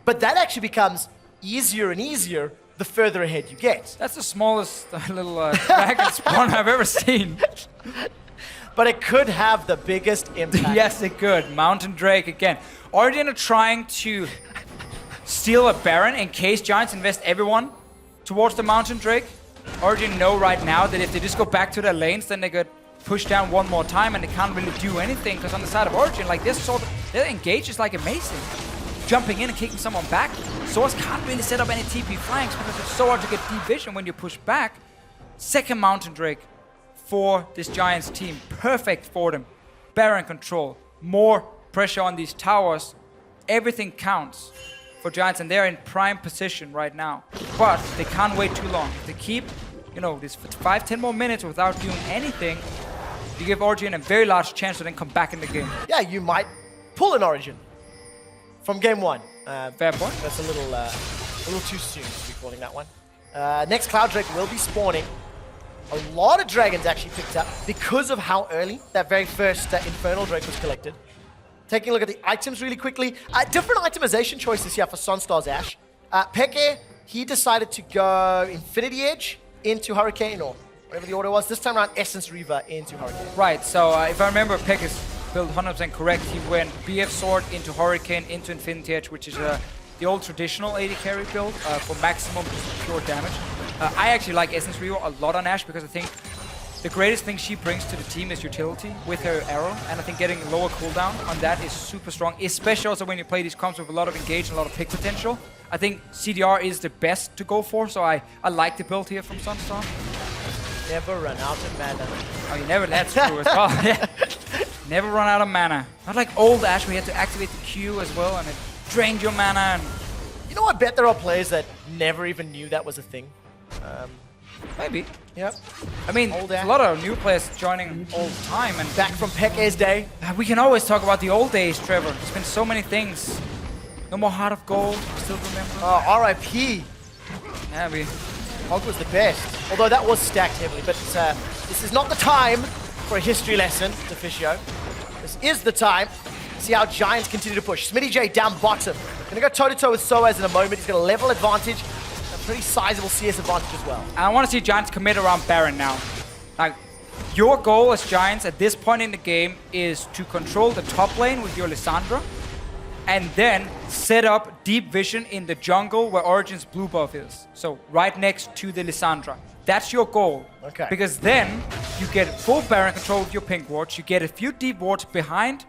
But that actually becomes easier and easier the further ahead you get. That's the smallest little dragon spawn I've ever seen. But it could have the biggest impact. Yes, it could. Mountain Drake again. Origen are trying to steal a Baron in case Giants invest everyone towards the Mountain Drake. Origen know right now that if they just go back to their lanes, then they get pushed down one more time and they can't really do anything because on the side of Origen, like this sort of, their engage is like amazing. Jumping in and kicking someone back. Source can't really set up any TP flanks because it's so hard to get deep vision when you push back. Second Mountain Drake for this Giants team. Perfect for them. Baron control. More pressure on these towers. Everything counts for Giants and they're in prime position right now. But they can't wait too long. If they keep, this 5-10 more minutes without doing anything, you give Origen a very large chance to then come back in the game. Yeah, you might pull an Origen from game 1. Fair point. That's a little too soon to be calling that one. Next Cloud Drake will be spawning. A lot of dragons actually picked up because of how early that very first Infernal Drake was collected. Taking a look at the items really quickly. Different itemization choices here for Sunstar's Ash. FLICKR, he decided to go Infinity Edge into Hurricane, or whatever the order was. This time around, Essence Reaver into Hurricane. Right, so if I remember FLICKR's build 100% correct, he went BF Sword into Hurricane into Infinity Edge, which is the old traditional AD carry build for maximum pure damage. I actually like Essence Reaver a lot on Ash because I think the greatest thing she brings to the team is utility with her arrow, and I think getting lower cooldown on that is super strong, especially also when you play these comps with a lot of engage and a lot of pick potential. I think CDR is the best to go for, so I like the build here from Sunstar. Never run out of mana. Oh, you never, that's true as well. Yeah. Never run out of mana. Not like old Ash where you had to activate the Q as well and it drained your mana. And I bet there are players that never even knew that was a thing. Maybe. Yep. I mean, Old there's a lot of new players joining all the time, and Back from FLICKR's day. we can always talk about the old days, Trevor. There's been so many things. No more Heart of Gold, I still remember. Oh, RIP. Yeah, Hog was the best. Although that was stacked heavily, but this is not the time for a history lesson, Deficio. This is the time to see how Giants continue to push. Smitty J down bottom. Gonna go toe-to-toe with Soaz in a moment. He's got a level advantage, a pretty sizable CS advantage as well. And I want to see Giants commit around Baron now. Like, your goal as Giants at this point in the game is to control the top lane with your Lissandra, and then set up deep vision in the jungle where Origen's blue buff is. So right next to the Lissandra. That's your goal. Okay. Because then you get full Baron control with your pink wards. You get a few deep wards behind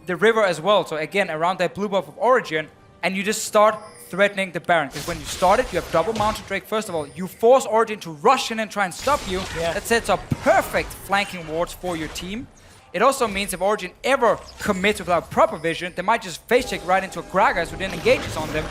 the river as well. So again, around that blue buff of Origen, and you just start threatening the Baron. Because when you start it, you have double Mountain Drake. First of all, you force Origen to rush in and try and stop you. Yeah. That sets up perfect flanking wards for your team. It also means if Origen ever commits without proper vision, they might just face check right into a Gragas who then engages on them.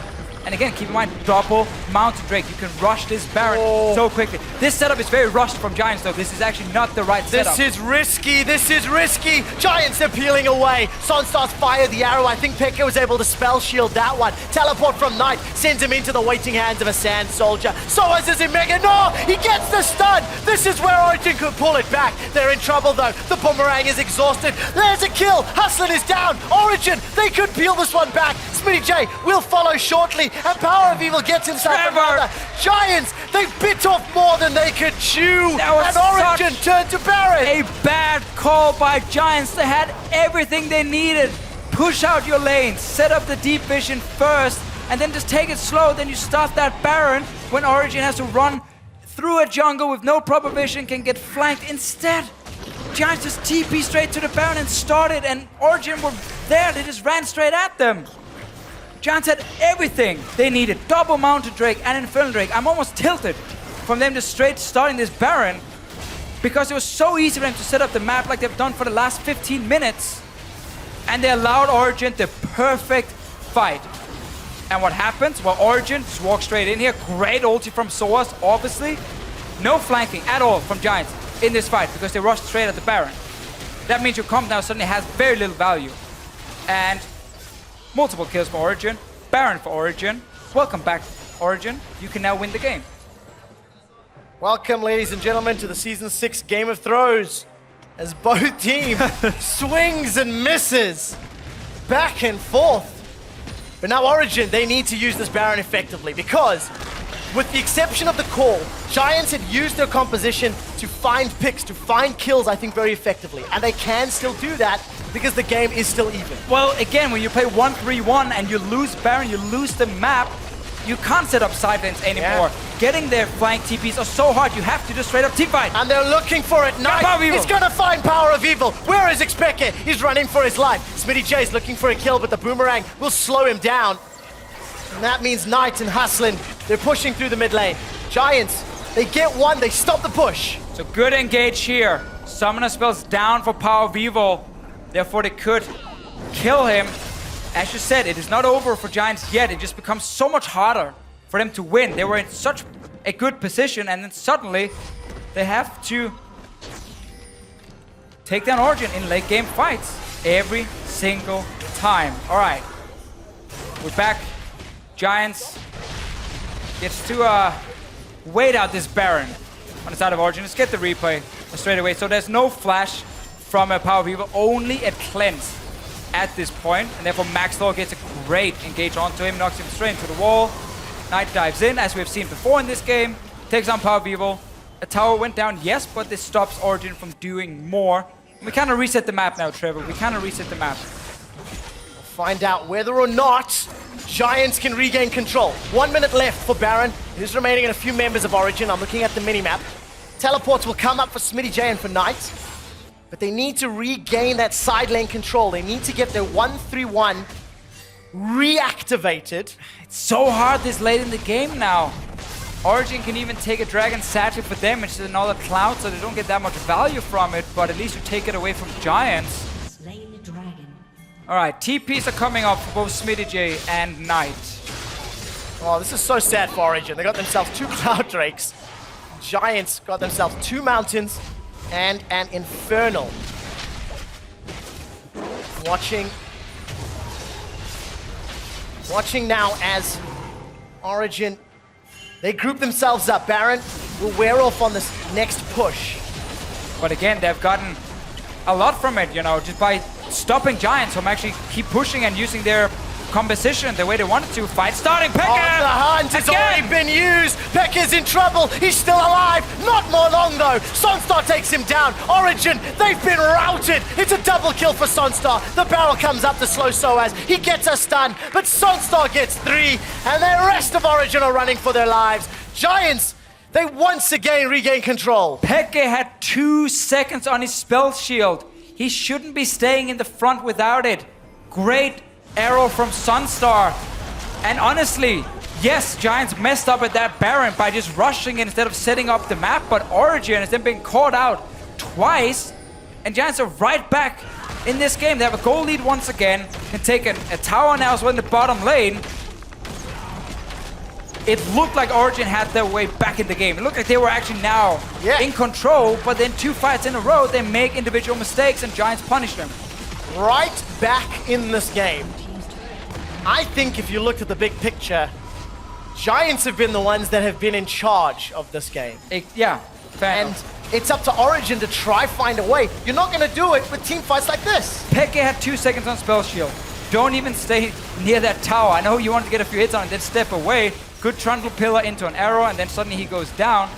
And again, keep in mind, double Mountain Drake. You can rush this Baron so quickly. This setup is very rushed from Giants, though. This is actually not the right setup. This is risky. This is risky. Giants are peeling away. Sunstar's fire the arrow. I think FLICKR was able to spell shield that one. Teleport from Knight sends him into the waiting hands of a Sand Soldier. Soaz is in Mega. No! He gets the stun. This is where Origen could pull it back. They're in trouble, though. The Boomerang is exhausted. There's a kill. Hustlin is down. Origen, they could peel this one back. Smitty J will follow shortly. And Power of Evil gets himself another. Giants, they bit off more than they could chew. And Origen turned to Baron. A bad call by Giants. They had everything they needed. Push out your lanes, set up the deep vision first, and then just take it slow. Then you start that Baron when Origen has to run through a jungle with no proper vision, can get flanked. Instead, Giants just TP straight to the Baron and started, and Origen were there. They just ran straight at them. Giants had everything they needed. Double Mountain Drake and Infernal Drake. I'm almost tilted from them just straight starting this Baron because it was so easy for them to set up the map like they've done for the last 15 minutes. And they allowed Origen the perfect fight. And what happens? Well, Origen just walks straight in here. Great ulti from Soaz, obviously. No flanking at all from Giants in this fight because they rushed straight at the Baron. That means your comp now suddenly has very little value. And multiple kills for Origen, Baron for Origen. Welcome back, Origen. You can now win the game. Welcome, ladies and gentlemen, to the Season 6 Game of Throws. As both teams swings and misses back and forth. But now Origen, they need to use this Baron effectively because, with the exception of the call, Giants had used their composition to find picks, to find kills, I think, very effectively. And they can still do that because the game is still even. Well, again, when you play 1-3-1 and you lose Baron, you lose the map, you can't set up side lanes anymore. Yeah. Getting their flank TPs are so hard, you have to just straight up team fight. And they're looking for it. Knight is gonna find Power of Evil. Where is FLICKR? He's running for his life. Smitty J is looking for a kill, but the Boomerang will slow him down. And that means Knight and Hustlin, they're pushing through the mid lane. Giants, they get one, they stop the push. So good engage here. Summoner spells down for Power of Evil. Therefore, they could kill him. As you said, it is not over for Giants yet. It just becomes so much harder for them to win. They were in such a good position, and then suddenly they have to take down Origen in late game fights every single time. All right, we're back. Giants gets to wait out this Baron on the side of Origen. Let's get the replay straight away. So there's no flash from a Power of Evil, only a cleanse at this point, and therefore Maxlaw gets a great engage onto him, knocks him straight into the wall. Knight dives in, as we've seen before in this game, takes on Power of Evil. A tower went down, yes, but this stops Origen from doing more. We kind of reset the map now, Trevor. We kind of reset the map. We'll find out whether or not Giants can regain control. 1 minute left for Baron. It is remaining in a few members of Origen. I'm looking at the minimap. Teleports will come up for Smitty J and for Knight. But they need to regain that side lane control. They need to get their 1-3-1 reactivated. It's so hard this late in the game now. Origen can even take a Dragon Satchel for damage to another Cloud, so they don't get that much value from it, but at least you take it away from Giants. Slain the dragon. Alright, TPs are coming up for both Smitty J and Knight. Oh, this is so sad for Origen. They got themselves 2 Cloud Drakes. Giants got themselves 2 mountains and an infernal. Watching now as Origen, they group themselves up. Baron will wear off on this next push. But again, they've gotten a lot from it, you know, just by stopping Giants from actually keep pushing and using their composition the way they wanted to. Fight starting, FLICKR! Oh, the hunt has already been used. FLICKR's in trouble. He's still alive. Not more long, though. Sunstar takes him down. Origen, they've been routed. It's a double kill for Sunstar. The barrel comes up to slow Soaz. He gets a stun, but Sunstar gets 3, and the rest of Origen are running for their lives. Giants, they once again regain control. FLICKR had 2 seconds on his spell shield. He shouldn't be staying in the front without it. Great arrow from Sunstar. And honestly, yes, Giants messed up at that Baron by just rushing it instead of setting up the map, but Origen has then been caught out twice, and Giants are right back in this game. They have a goal lead once again, can take a tower now as well in the bottom lane. It looked like Origen had their way back in the game. It looked like they were actually now in control, but then 2 fights in a row, they make individual mistakes and Giants punish them. Right back in this game. I think if you looked at the big picture, Giants have been the ones that have been in charge of this game. Yeah, fair and enough. It's up to Origen to try find a way. You're not going to do it with team fights like this. FLICKR had 2 seconds on spell shield. Don't even stay near that tower. I know you want to get a few hits on it, then step away. Good trundle pillar into an arrow, and then suddenly he goes down.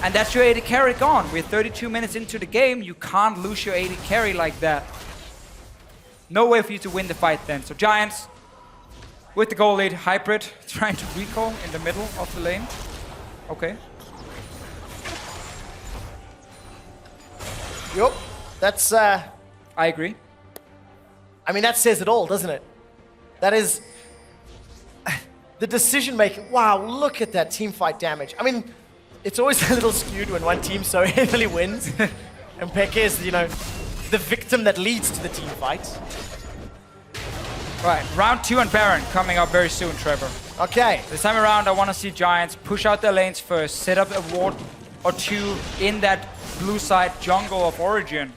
And that's your AD carry gone. We're 32 minutes into the game. You can't lose your AD carry like that. No way for you to win the fight then. So Giants, with the goal lead, Hybrid trying to recall in the middle of the lane. Okay. Yup. That's, I agree. I mean, that says it all, doesn't it? That is the decision making. Wow, look at that team fight damage. I mean, it's always a little skewed when one team so heavily wins. And FLICKR is, you know, the victim that leads to the team fight. Right, round 2 and Baron coming up very soon, Trevor. Okay. This time around, I want to see Giants push out their lanes first, set up a ward or 2 in that blue side jungle of Origen.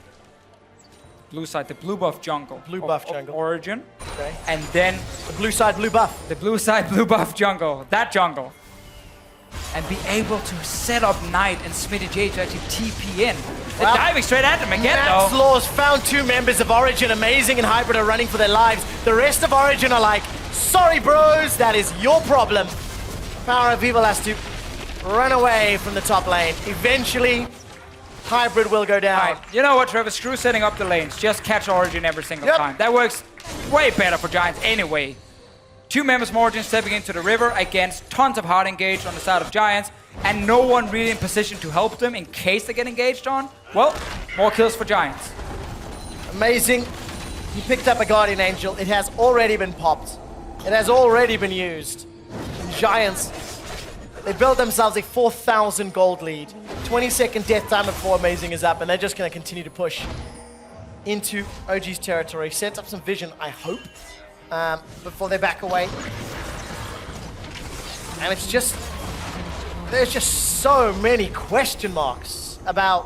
Blue side, the blue buff jungle. Blue buff jungle. Origen. Okay. And then the blue side, blue buff. The blue side, blue buff jungle. That jungle. And be able to set up Knight and Smitty J to actually TP in. They're diving straight at them again, Max Laws found 2 members of Origen. Amazing and Hybrid are running for their lives. The rest of Origen are like, sorry bros, that is your problem. Power of Evil has to run away from the top lane. Eventually, Hybrid will go down. Right. You know what, Trevor? Screw setting up the lanes. Just catch Origen every single time. That works way better for Giants anyway. 2 members from Origen stepping into the river against tons of hard engage on the side of Giants, and no one really in position to help them in case they get engaged on. Well, more kills for Giants. Amazing. He picked up a Guardian Angel. It has already been popped. It has already been used. And Giants, they built themselves a 4,000 gold lead. 20-second death time before Amazing is up, and they're just going to continue to push into OG's territory. Set up some vision, I hope, before they back away. And it's just, there's just so many question marks about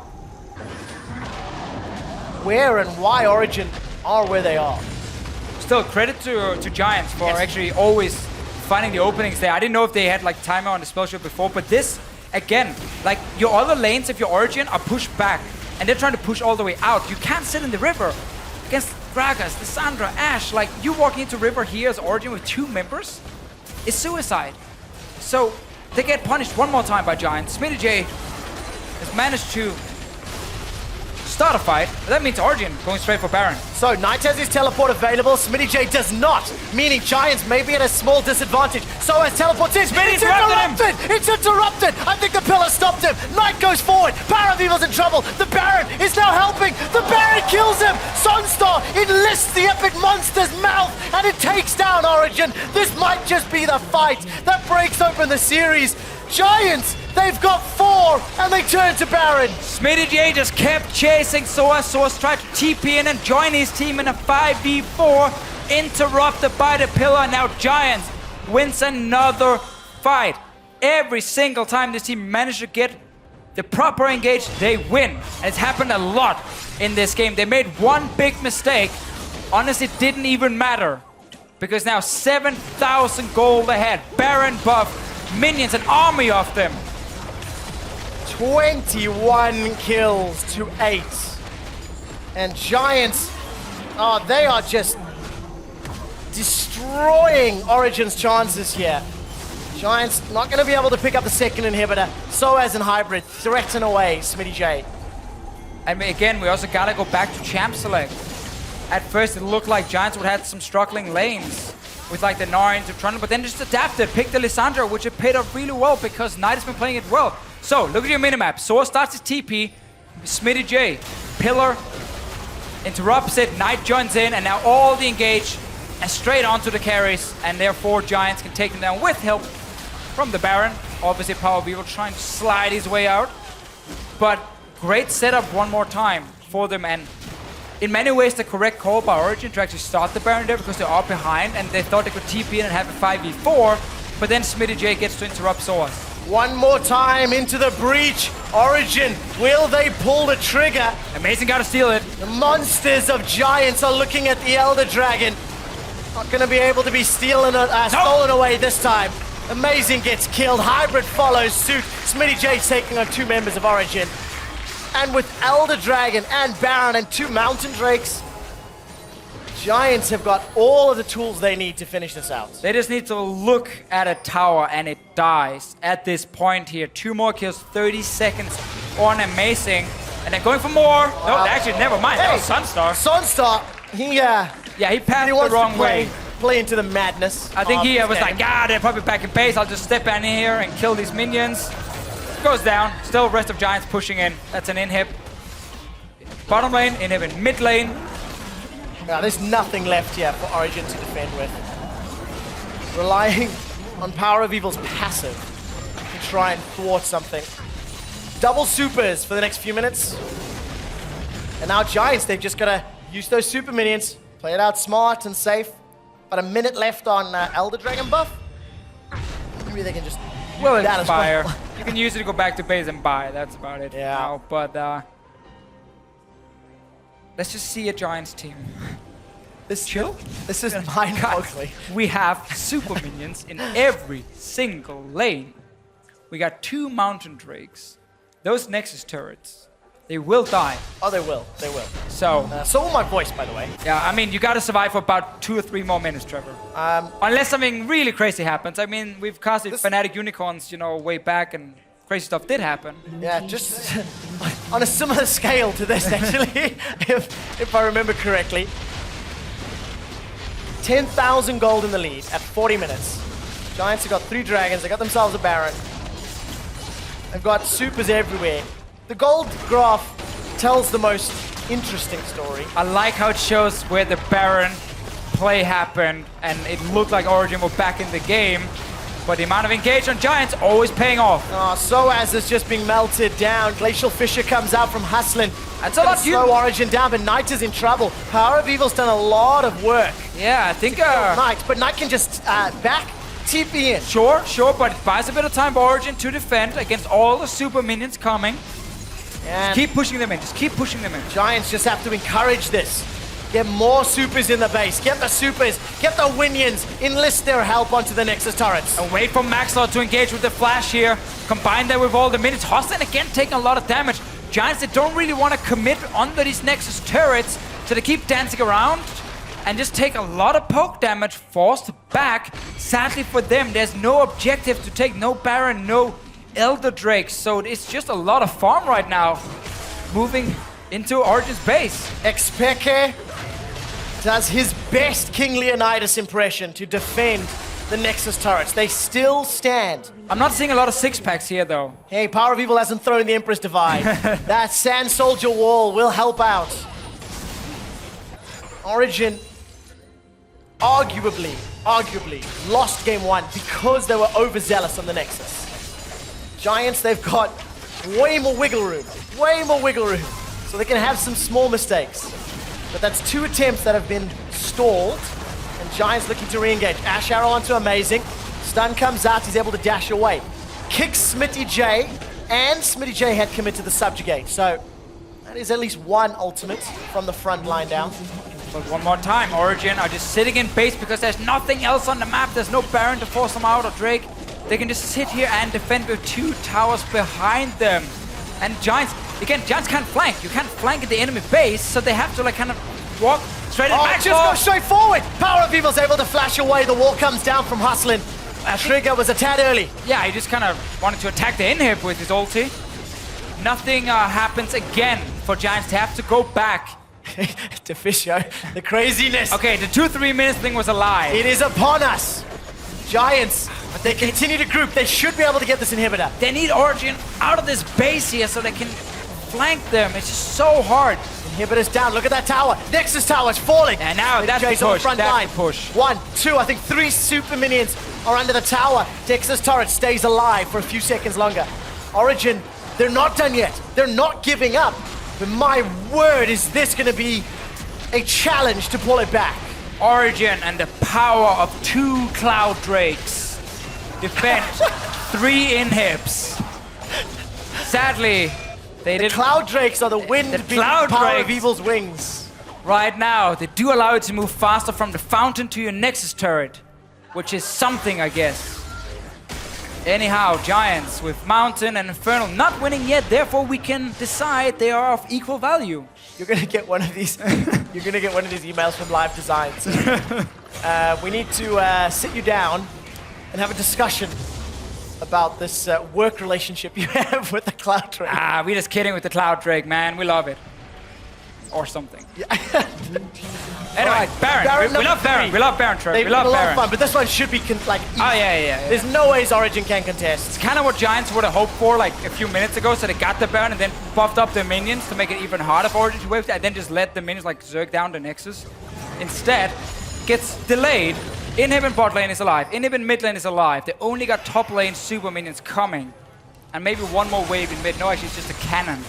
where and why Origen are where they are. Still, credit to Giants for actually always finding the openings there. I didn't know if they had like timer on the spell shield before, but this, again, like your other lanes, if your Origen are pushed back and they're trying to push all the way out, you can't sit in the river against Gragas, Lissandra, Ashe. Like, you walking into river here as Origen with 2 members is suicide. So they get punished one more time by Giants. Smitty J has managed to start a fight. That means Origen going straight for Baron. So Knight has his teleport available. Smitty J does not, meaning Giants may be at a small disadvantage. So as teleports in, it's interrupted! It's interrupted! I think the pillar stopped him. Knight goes forward. Power of Evil's in trouble. The Baron is now helping. The Baron kills him. Sunstar enlists the epic monster's mouth, and it takes down Origen. This might just be the fight that breaks open the series. Giants, they've got 4, and they turn to Baron. Smitty J just kept chasing Soaz. Soaz tried to TP in and join his team in a 5v4, interrupted by the pillar. Now Giants wins another fight. Every single time this team managed to get the proper engage, they win. And it's happened a lot in this game. They made one big mistake. Honestly, it didn't even matter. Because now 7,000 gold ahead. Baron buff, minions, an army of them. 21 kills to 8. And Giants, they are just destroying Origen's chances here. Giants not going to be able to pick up the second inhibitor. Soaz and Hybrid threaten away Smitty J. And again, we also gotta go back to champ select. At first, it looked like Giants would have some struggling lanes with like the Nara into Trundle, but then just adapted, picked the Lissandra, which it paid off really well because Knight has been playing it well. So, look at your minimap. Soaz starts his TP, Smitty J, Pillar, interrupts it, Knight joins in, and now all the engage and straight onto the carries, and therefore Giants can take them down with help from the Baron. Obviously, Power Beaver trying to slide his way out, but great setup one more time for them, and in many ways the correct call by Origen to actually start the Baron there because they are behind and they thought they could TP in and have a 5v4, but then Smitty J gets to interrupt Soaz. One more time into the breach. Origen, will they pull the trigger? Amazing, gotta steal it. The monsters of Giants are looking at the Elder Dragon. Not gonna be able to be stolen away this time. Amazing gets killed. Hybrid follows suit. Smitty J taking on 2 members of Origen. And with Elder Dragon and Baron and 2 Mountain Drakes, Giants have got all of the tools they need to finish this out. They just need to look at a tower and it dies at this point here. 2 more kills, 30 seconds on Amazing. And they're going for more. No, actually, never mind. That was Sunstar. Sunstar, he passed the wrong way. Play into the madness. I think he was like, they're probably back in base. I'll just step in here and kill these minions. Goes down. Still, rest of Giants pushing in. That's an inhib. Bottom lane, inhib in mid lane. Now, there's nothing left here for Origen to defend with. Relying on Power of Evil's passive to try and thwart something. Double supers for the next few minutes. And now Giants, they've just got to use those super minions. Play it out smart and safe. But a minute left on Elder Dragon buff. Maybe they can just use that as well. You can use it to go back to base and buy. That's about it. Yeah. Now, but let's just see a Giants team. This is mind-boggling. We have super minions in every single lane. We got 2 Mountain Drakes. Those Nexus turrets. They will die. Oh, they will. They will. So will my voice, by the way. Yeah, I mean, you got to survive for about 2 or 3 more minutes, Trevor. Unless something really crazy happens. I mean, we've casted Fnatic Unicorns, way back, and crazy stuff did happen. Yeah, just on a similar scale to this, actually, if I remember correctly. 10,000 gold in the lead at 40 minutes. Giants have got 3 dragons. They got themselves a Baron. They've got supers everywhere. The gold graph tells the most interesting story. I like how it shows where the Baron play happened, and it looked like Origen were back in the game, but the amount of engage on Giants always paying off. Soaz is just being melted down. Glacial Fissure comes out from hustling. That's a lot. Slow Origen down, but Knight is in trouble. Power of Evil's done a lot of work. Yeah, I think Knight, but Knight can just back TP in. Sure, but it buys a bit of time for Origen to defend against all the super minions coming. And keep pushing them in. Just keep pushing them in. Giants just have to encourage this. Get more supers in the base. Get the supers. Get the Winions. Enlist their help onto the Nexus turrets. And wait for Maxlord to engage with the flash here. Combine that with all the minions. Hostin again taking a lot of damage. Giants, they don't really want to commit onto these Nexus turrets, so they keep dancing around and just take a lot of poke damage, forced back. Sadly for them, there's no objective to take. No Baron, no Elder Drake, so it's just a lot of farm right now, moving into Origen's base. FLICKR does his best King Leonidas impression to defend the Nexus turrets. They still stand. I'm not seeing a lot of 6-packs here, though. Hey, Power of Evil hasn't thrown the Empress Divide. That Sand Soldier wall will help out. Origen arguably lost game 1 because they were overzealous on the Nexus. Giants, they've got way more wiggle room, so they can have some small mistakes. But that's 2 attempts that have been stalled, and Giants looking to re-engage. Ash Arrow onto Amazing. Stun comes out, he's able to dash away. Kicks Smitty J and Smitty J had committed the subjugate. So that is at least one ultimate from the front line down. But one more time, Origen are just sitting in base because there's nothing else on the map. There's no Baron to force them out or Drake. They can just sit here and defend with 2 towers behind them. And Giants, again, Giants can't flank. You can't flank at the enemy base, so they have to like kind of walk straight in back. Just go straight forward. Power of Evil's able to flash away. The wall comes down from Hustlin. Trigger was a tad early. Yeah, he just kind of wanted to attack the inhib with his ulti. Nothing happens again for Giants to have to go back. To Fisher, the craziness. Okay, the 2-3 minutes thing was a lie. It is upon us. Giants, but they continue to group. They should be able to get this inhibitor. They need Origen out of this base here so they can flank them. It's just so hard. Inhibitor's down. Look at that tower. Nexus tower is falling. And now that's the Jay's on the push. front That's line. the push. 1, 2, I think 3 super minions are under the tower. Dexter's turret stays alive for a few seconds longer. Origen, they're not done yet. They're not giving up. But my word, is this going to be a challenge to pull it back. Origen and the power of 2 Cloud Drakes defend 3 inhibs. Sadly, they didn't. Cloud Drakes are the wind beating power of Evil's wings. Right now, they do allow you to move faster from the fountain to your Nexus turret, which is something, I guess. Anyhow, Giants with Mountain and Infernal not winning yet, therefore we can decide they are of equal value. You're gonna get one of these. You're gonna get one of these emails from Live Designs. We need to sit you down and have a discussion about this work relationship you have with the Cloud Drake. We're just kidding with the Cloud Drake, man. We love it. Or something. Anyway, right, Baron. We love Baron. We love Baron, Trey. We love a lot Baron. of fun, but this one should be like. Easy. Oh yeah. There's no ways Origen can contest. It's kind of what Giants would have hoped for like a few minutes ago, so they got the Baron and then buffed up their minions to make it even harder for Origen to wave, and then just let the minions like zerg down the Nexus. Instead, gets delayed. Inhib in bot lane is alive. Inhib in mid lane is alive. They only got top lane super minions coming. And maybe one more wave in mid. No, actually, it's just a cannon.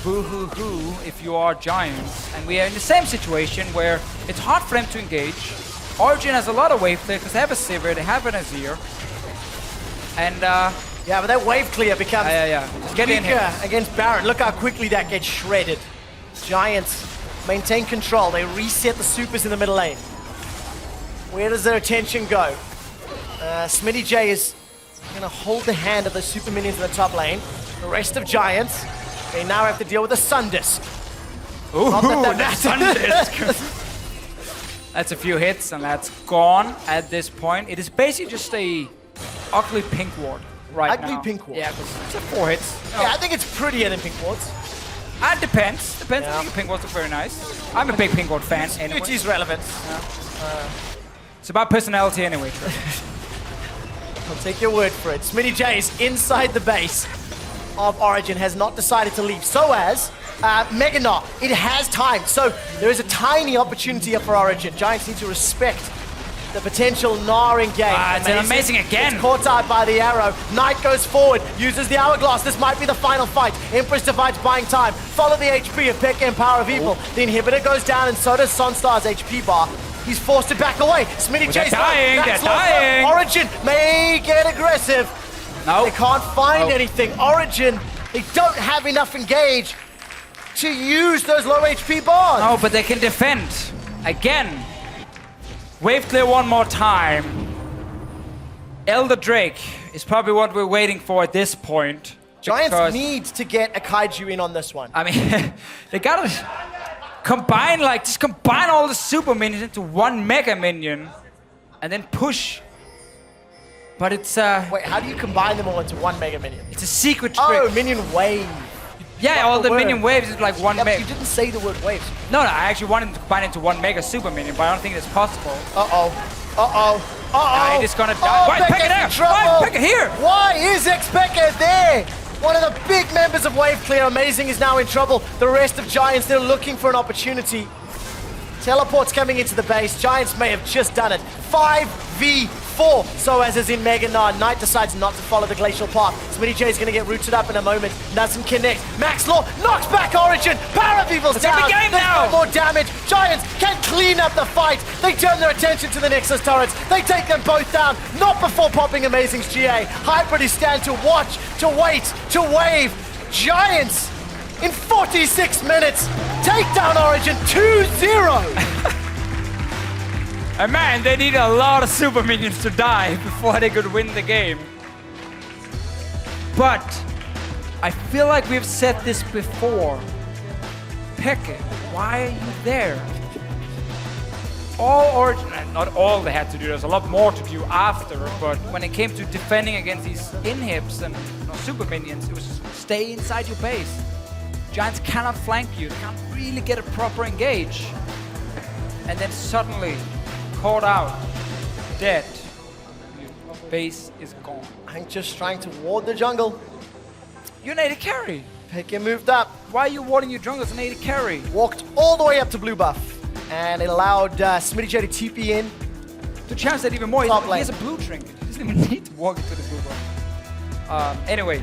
Boo-hoo-hoo if you are Giants. And we are in the same situation where it's hard for them to engage. Origen has a lot of wave clear because they have a Sivir, they have an Azir. And yeah, but that wave clear becomes just get in here against Baron. Look how quickly that gets shredded. Giants maintain control. They reset the supers in the middle lane. Where does their attention go? Smitty J is gonna hold the hand of the super minions in the top lane. The rest of Giants, they now have to deal with the Sun Disc. Ooh, the Sun Disc. That's a few hits and that's gone at this point. It is basically just a ugly pink ward right now. Ugly pink ward. Yeah, it's a 4 hits. Oh. Yeah, I think it's prettier than pink wards. It depends. Depends. I think pink wards look very nice. I'm a big pink ward fan anyway. It is relevant. It's about personality anyway. I'll take your word for it. Smitty J is inside the base of Origen, has not decided to leave. So has Mega Gnar. It has time. So there is a tiny opportunity here for Origen. Giants need to respect the potential Gnar in game. It's amazing again. It's caught out by the arrow. Knight goes forward, uses the hourglass. This might be the final fight. Empress Divide's buying time. Follow the HP of FLICKR and Power of Evil. The inhibitor goes down and so does Sunstar's HP bar. He's forced to back away. Smitty J's dying. They're dying. Origen may get aggressive. No. They can't find anything. Origen, they don't have enough engage to use those low HP bars. No, but they can defend. Again. Wave clear one more time. Elder Drake is probably what we're waiting for at this point. Giants need to get a Kaiju in on this one. I mean, they gotta combine, just combine all the super minions into one mega minion and then push. But it's Wait, how do you combine them all into one mega minion? It's a secret trick. Oh, minion wave. Yeah, all the minion waves is like one mega. You didn't say the word waves. No, I actually wanted to combine into one mega super minion, but I don't think it's possible. He's gonna die. Why is FLICKR there? Why is FLICKR here? Why is FLICKR there? One of the big members of Wave Clear, Amazing, is now in trouble. The rest of Giants, they're looking for an opportunity. Teleport's coming into the base. Giants may have just done it. 5v4. before Soaz is in Mega Nard. Knight decides not to follow the glacial path. SmittyJ is going to get rooted up in a moment. Doesn't connect. Max Law knocks back Origen. Parapeople's down. the game There's now. no more damage. Giants can clean up the fight. They turn their attention to the Nexus turrets. They take them both down. Not before popping Amazing's GA. Hybrid is stand to watch, to wait, to wave. Giants in 46 minutes take down Origen 2-0. And man, they need a lot of super minions to die before they could win the game. But I feel like we've said this before. FLICKR, why are you there? All Origen, not all they had to do, there's a lot more to do after, but when it came to defending against these inhibs and super minions, it was just stay inside your base. Giants cannot flank you, they can't really get a proper engage. And then suddenly, caught out, dead. Your base is gone. I'm just trying to ward the jungle. You're an AD carry. FLICKR moved up. Why are you warding your jungle as an AD carry? Walked all the way up to blue buff. And it allowed SmittyJ to TP in. To chance that even more, he Top has a lane. blue trinket. He doesn't even need to walk into the blue buff. Anyway,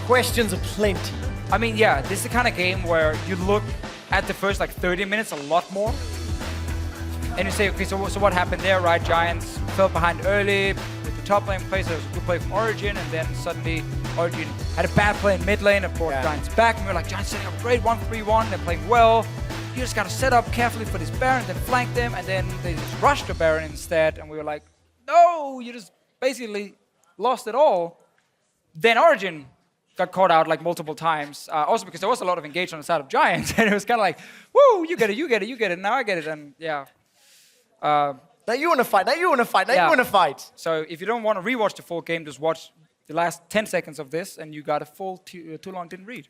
Questions aplenty. I mean, yeah, this is the kind of game where you look at the first like 30 minutes a lot more. And you say, okay, so what happened there, right? Giants fell behind early with the top lane play, so it was a good play from Origen, and then suddenly Origen had a bad play in mid lane and brought Giants back, and we were like, Giants setting up great 1-3-1, they're playing well. You just gotta set up carefully for this Baron, then flank them, and then they just rushed the Baron instead, and we were like, no, you just basically lost it all. Then Origen got caught out like multiple times, also because there was a lot of engage on the side of Giants, and it was kind of like, woo, you get it, you get it, you get it, now I get it, and yeah. Now you want to fight, now you want to fight, now you want to fight. So if you don't want to rewatch the full game, just watch the last 10 seconds of this, and you got a full too long didn't read.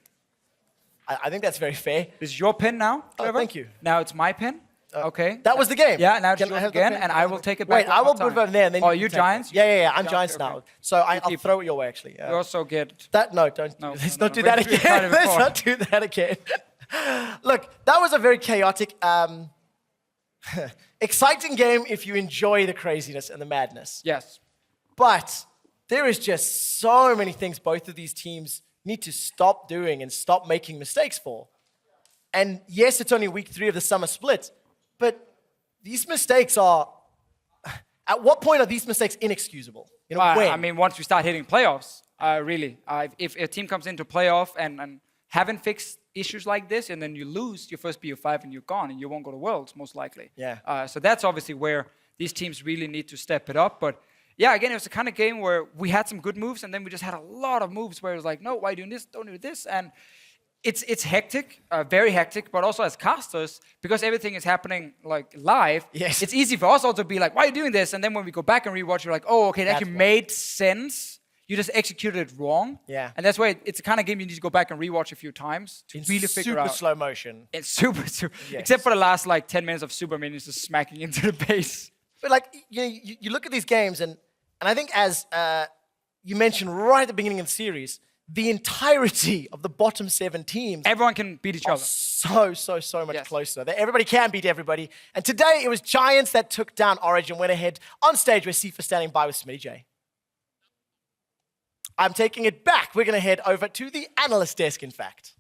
I think that's very fair. This is your pen now, Trevor. Thank you. Now it's my pen. Okay. That was the game. Yeah, now it's Can I yours have the again, pen? and I will take it back. Wait, I will put it there and then Oh, you you can take Giants? it. Yeah, I'm Giants, Giants now. okay. So I'll throw it your way, actually. You also get... Let's not do that we've tried again. it Let's before. not do that again. Look, that was a very chaotic, exciting game if you enjoy the craziness and the madness. Yes. But there is just so many things both of these teams need to stop doing and stop making mistakes for. And yes, it's only week 3 of the summer split, but these mistakes are... At what point are these mistakes inexcusable? You know, when? I mean, once we start hitting playoffs, really. If a team comes into playoff and haven't fixed issues like this, and then you lose your first BO5 and you're gone, and you won't go to Worlds, most likely. Yeah. So that's obviously where these teams really need to step it up. But yeah, again, it was the kind of game where we had some good moves, and then we just had a lot of moves where it was like, no, why are you doing this? Don't do this. And it's hectic, very hectic, but also as casters, because everything is happening like live, yes. It's easy for us also to be like, why are you doing this? And then when we go back and rewatch, you're like, oh, okay, that actually made sense. You just executed it wrong. Yeah. And that's why it's the kind of game you need to go back and rewatch a few times to really figure out. Super slow motion. It's super, yes. Except for the last like 10 minutes of super minions just smacking into the base. But like, you look at these games, and I think as you mentioned right at the beginning of the series, the entirety of the bottom 7 teams, everyone can beat each other. So much closer. Everybody can beat everybody. And today it was Giants that took down Origen, went ahead on stage with Sifa standing by with SmittyJ. I'm taking it back. We're going to head over to the analyst desk, in fact.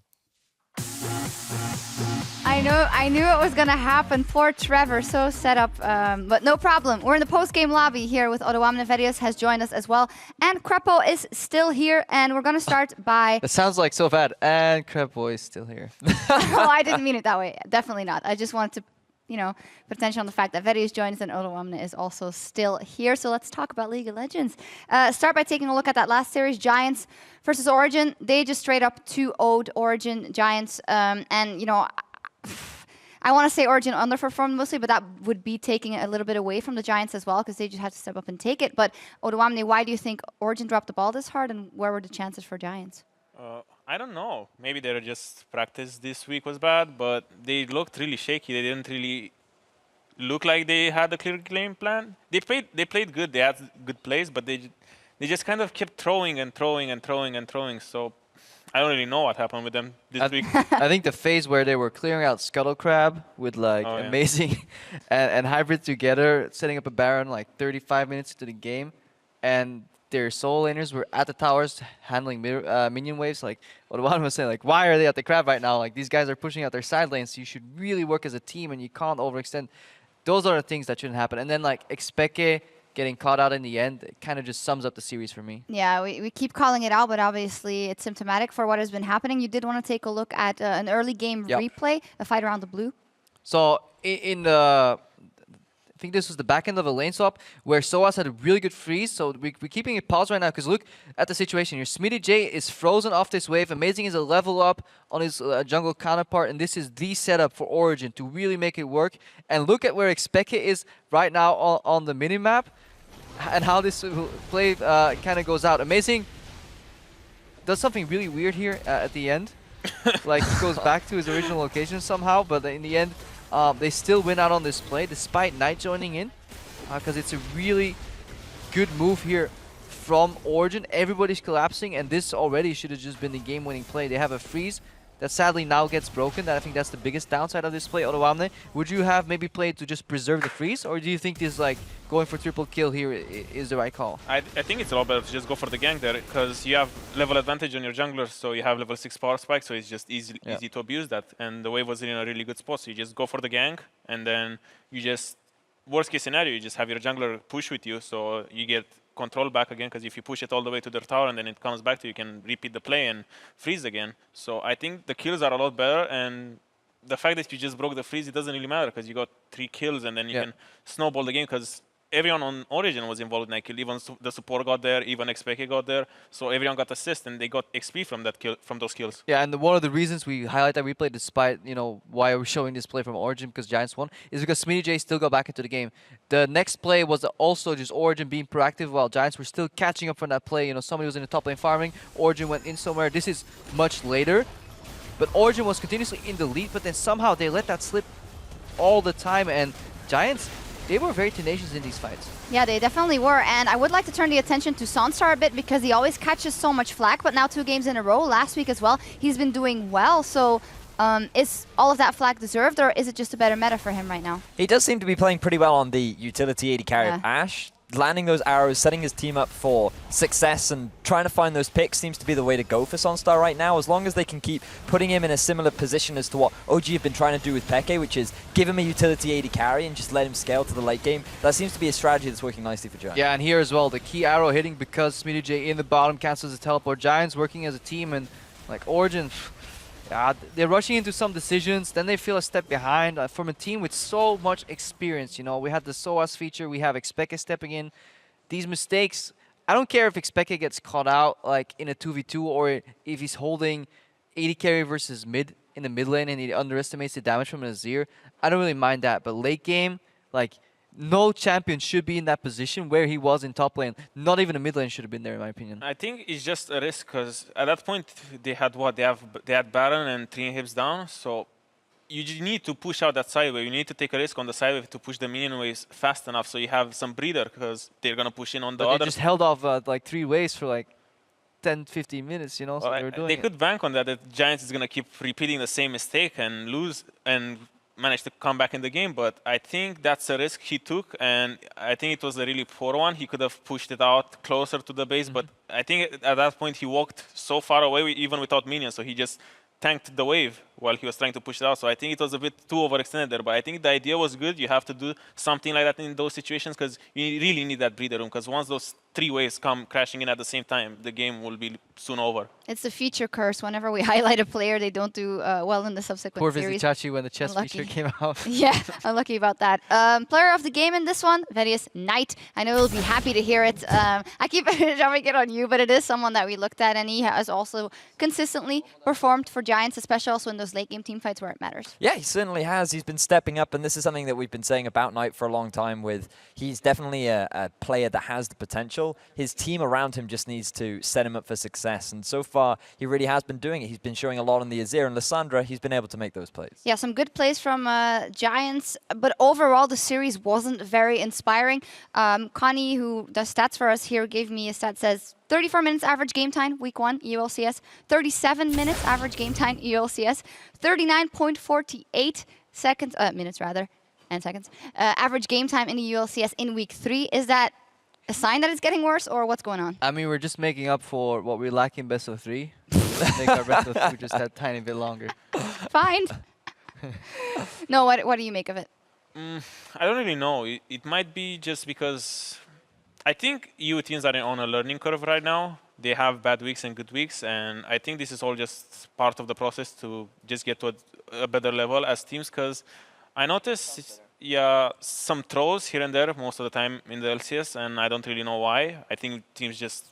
I knew it was going to happen. Poor Trevor, so set up, but no problem. We're in the post-game lobby here with Odoamne Vedius has joined us as well. And Crepo is still here, and we're going to start by... That sounds like so bad. And Crepo is still here. Oh, I didn't mean it that way. Definitely not. I just wanted to, put attention on the fact that Vedius joins and Odoamne is also still here. So let's talk about League of Legends. Start by taking a look at that last series, Giants versus Origen. They just straight up 2-0'd Origen Giants. I want to say Origen underperformed mostly, but that would be taking a little bit away from the Giants as well, because they just had to step up and take it. But Odoamne, why do you think Origen dropped the ball this hard, and where were the chances for Giants? I don't know. Maybe their just practice this week was bad, but they looked really shaky. They didn't really look like they had a clear game plan. They played good. They had good plays, but they just kind of kept throwing and throwing and throwing and throwing. So I don't really know what happened with them this week. I think the phase where they were clearing out Scuttle Crab with like amazing and hybrid together, setting up a Baron like 35 minutes into the game, and their solo laners were at the towers handling minion waves. Like what one was saying, like why are they at the crab right now? Like these guys are pushing out their side lanes, so you should really work as a team and you can't overextend. Those are the things that shouldn't happen. And then like FLICKR getting caught out in the end, it kind of just sums up the series for me. Yeah, we keep calling it out, but obviously it's symptomatic for what has been happening. You did want to take a look at an early game replay, a fight around the blue. So in the, I think this was the back end of a lane swap where Soaz had a really good freeze. So we're keeping it paused right now because look at the situation here. Smitty J is frozen off this wave. Amazing is a level up on his jungle counterpart, and this is the setup for Origen to really make it work. And look at where FLICKR is right now on the minimap and how this play kind of goes out. Amazing does something really weird here at the end. Like he goes back to his original location somehow, but in the end, they still win out on this play despite Knight joining in, because it's a really good move here from Origen. Everybody's collapsing, and this already should have just been the game-winning play. They have a freeze that sadly now gets broken. I think that's the biggest downside of this play. Otowamne, would you have maybe played to just preserve the freeze, or do you think this like going for triple kill here is the right call? I think it's a lot better to just go for the gank there, because you have level advantage on your jungler, so you have level 6 power spike, so it's just easy to abuse that. And the wave was in a really good spot, so you just go for the gank, and then you just, worst case scenario, you just have your jungler push with you, so you get control back again, because if you push it all the way to their tower and then it comes back to you, you can repeat the play and freeze again. So I think the kills are a lot better, and the fact that you just broke the freeze, it doesn't really matter, because you got 3 kills and then you can snowball the game, because everyone on Origen was involved in that kill. Even the support got there, even FLICKR got there, so everyone got assist and they got XP from that kill, from those kills. Yeah, and one of the reasons we highlight that replay, despite why we're showing this play from Origen because Giants won, is because Smitty J still got back into the game. The next play was also just Origen being proactive while Giants were still catching up from that play. Somebody was in the top lane farming, Origen went in somewhere. This is much later, but Origen was continuously in the lead, but then somehow they let that slip all the time, and Giants, they were very tenacious in these fights. Yeah, they definitely were, and I would like to turn the attention to Sonstar a bit because he always catches so much flack, but now 2 games in a row, last week as well, he's been doing well. So is all of that flack deserved, or is it just a better meta for him right now? He does seem to be playing pretty well on the utility AD carry of Ashe. Landing those arrows, setting his team up for success, and trying to find those picks seems to be the way to go for Sonstar right now. As long as they can keep putting him in a similar position as to what OG have been trying to do with Peke, which is give him a utility AD carry and just let him scale to the late game. That seems to be a strategy that's working nicely for Giants. Yeah, and here as well, the key arrow hitting because Smitty J in the bottom cancels the teleport. Giants working as a team, and like Origen, they're rushing into some decisions, then they feel a step behind from a team with so much experience. We had the Soaz feature, we have FLICKR stepping in. These mistakes, I don't care if FLICKR gets caught out like in a 2v2 or if he's holding AD carry versus mid in the mid lane and he underestimates the damage from an Azir. I don't really mind that, but late game, like no champion should be in that position where he was in top lane. Not even a mid lane should have been there, in my opinion. I think it's just a risk, because at that point they had what? They had Baron and 3 inhibs down, so you just need to push out that side wave. You need to take a risk on the side wave to push the minion waves fast enough so you have some breather, because they're gonna push in on the other. They just held off like 3 waves for like 10-15 minutes, so they were doing They could bank on that. The Giants is gonna keep repeating the same mistake and lose and managed to come back in the game, but I think that's a risk he took, and I think it was a really poor one. He could have pushed it out closer to the base, but I think at that point he walked so far away even without minions, so he just tanked the wave while he was trying to push it out. So I think it was a bit too overextended there, but I think the idea was good. You have to do something like that in those situations because you really need that breather room, because once those 3 waves come crashing in at the same time, the game will be soon over. It's the feature curse. Whenever we highlight a player, they don't do well in the subsequent Poor series. Vizicachi when the chess feature came out. Yeah, unlucky about that. Player of the game in this one, Verius Knight. I know you'll be happy to hear it. I keep jumping it on you, but it is someone that we looked at, and he has also consistently performed for Giants, especially also in those late game team fights where it matters. Yeah, he certainly has. He's been stepping up, and this is something that we've been saying about Knight for a long time. He's definitely a player that has the potential. potential. His team around him just needs to set him up for success. And so far, he really has been doing it. He's been showing a lot on the Azir, and Lissandra, he's been able to make those plays. Yeah, some good plays from Giants, but overall the series wasn't very inspiring. Connie, who does stats for us here, gave me a stat, says 34 minutes average game time, week 1, EULCS. 37 minutes average game time, EULCS. 39.48 seconds, minutes rather, and seconds. Average game time in the EULCS in week 3. Is that a sign that it's getting worse, or what's going on? I mean, we're just making up for what we're lacking best of 3. Make our best of 3 just that tiny bit longer. Fine. No, what do you make of it? I don't really know. It might be just because I think EU teams are on a learning curve right now. They have bad weeks and good weeks, and I think this is all just part of the process to just get to a better level as teams, because I noticed some throws here and there most of the time in the LCS, and I don't really know why. I think teams just